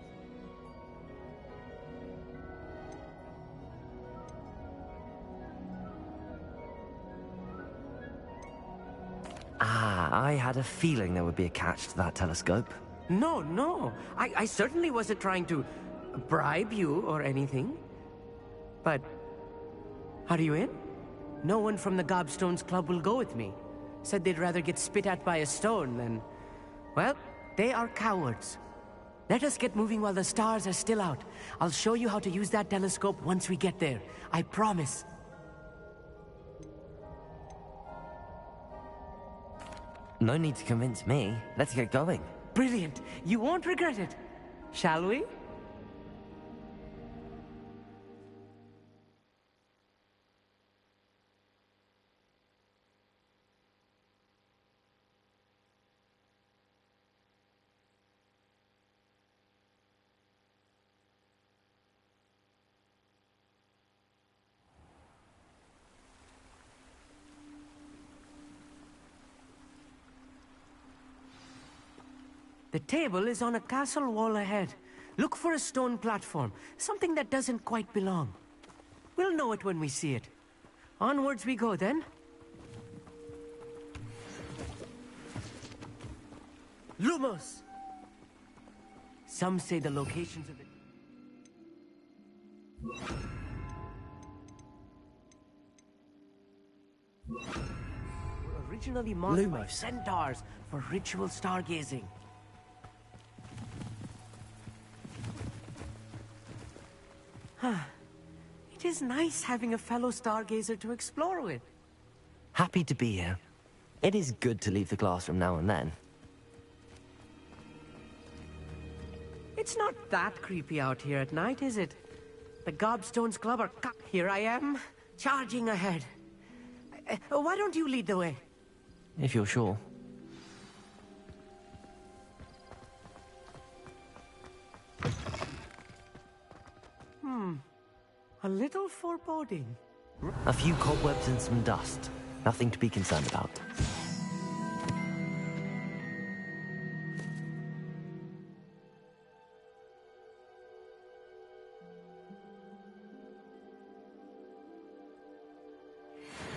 I had a feeling there would be a catch to that telescope. No. I certainly wasn't trying to bribe you or anything. But, are you in? No one from the Gobstones Club will go with me. Said they'd rather get spit at by a stone than... Well, they are cowards. Let us get moving while the stars are still out. I'll show you how to use that telescope once we get there. I promise. No need to convince me. Let's get going. Brilliant. You won't regret it. Shall we? The table is on a castle wall ahead. Look for a stone platform, something that doesn't quite belong. We'll know it when we see it. Onwards we go, then. Lumos! Some say the locations of the... were originally marked by centaurs for ritual stargazing. It is nice having a fellow stargazer to explore with. Happy to be here. It is good to leave the classroom now and then. It's not that creepy out here at night, is it? The Gobstones Club are... Here I am, charging ahead. Why don't you lead the way? If you're sure. A little foreboding. A few cobwebs and some dust. Nothing to be concerned about.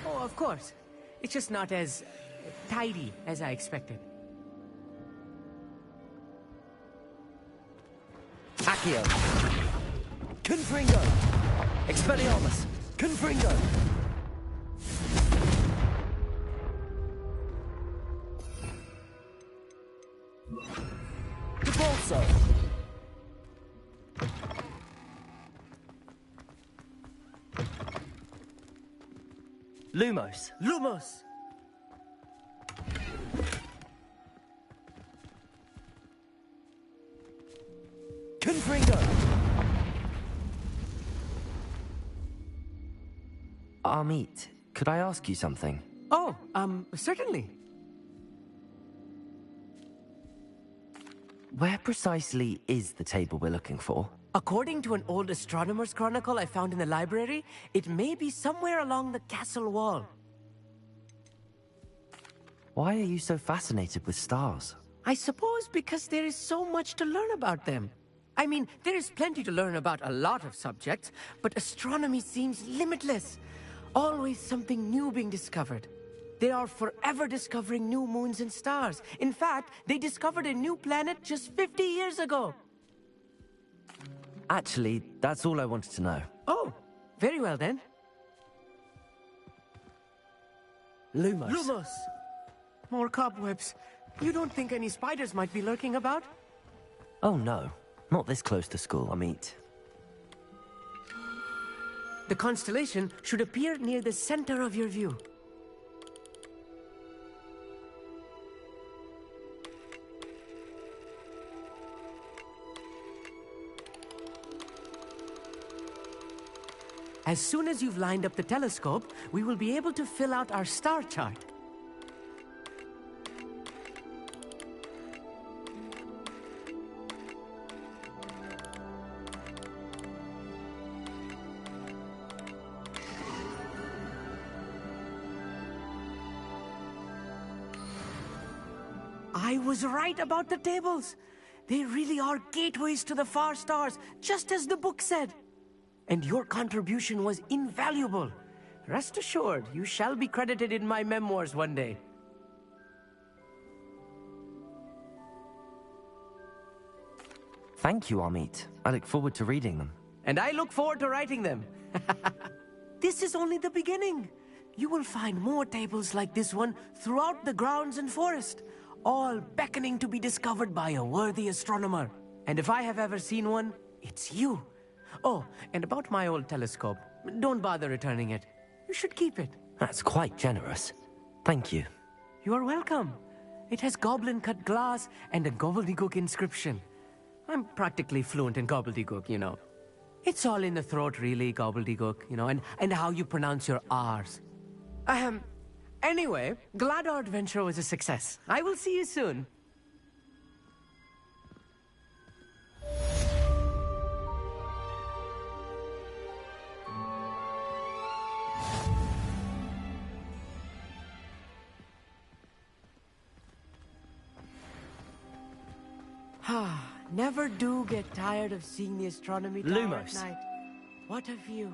Oh, of course. It's just not as tidy as I expected. Accio! Confringo! Expelliarmus! Confringo! Debolso! Lumos! Lumos! Confringo! Amit, could I ask you something? Oh, certainly. Where precisely is the table we're looking for? According to an old astronomer's chronicle I found in the library, it may be somewhere along the castle wall. Why are you so fascinated with stars? I suppose because there is so much to learn about them. I mean, there is plenty to learn about a lot of subjects, but astronomy seems limitless. Always something new being discovered. They are forever discovering new moons and stars. In fact, they discovered a new planet just 50 years ago. Actually, that's all I wanted to know. Oh, very well then. Lumos. Lumos! More cobwebs. You don't think any spiders might be lurking about? Oh no, not this close to school, Amit. The constellation should appear near the center of your view. As soon as you've lined up the telescope, we will be able to fill out our star chart. I was right about the tables. They really are gateways to the far stars, just as the book said. And your contribution was invaluable. Rest assured, you shall be credited in my memoirs one day. Thank you, Amit. I look forward to reading them. And I look forward to writing them. This is only the beginning. You will find more tables like this one throughout the grounds and forest, all beckoning to be discovered by a worthy astronomer. And if I have ever seen one, it's you. Oh, and about my old telescope, don't bother returning it. You should keep it. That's quite generous. Thank you. You are welcome. It has goblin-cut glass and a gobbledygook inscription. I'm practically fluent in gobbledygook, you know. It's all in the throat, really, gobbledygook, you know, and how you pronounce your R's. Anyway, glad our adventure was a success. I will see you soon. Never do get tired of seeing the astronomy tower Lumos. at night. What a view.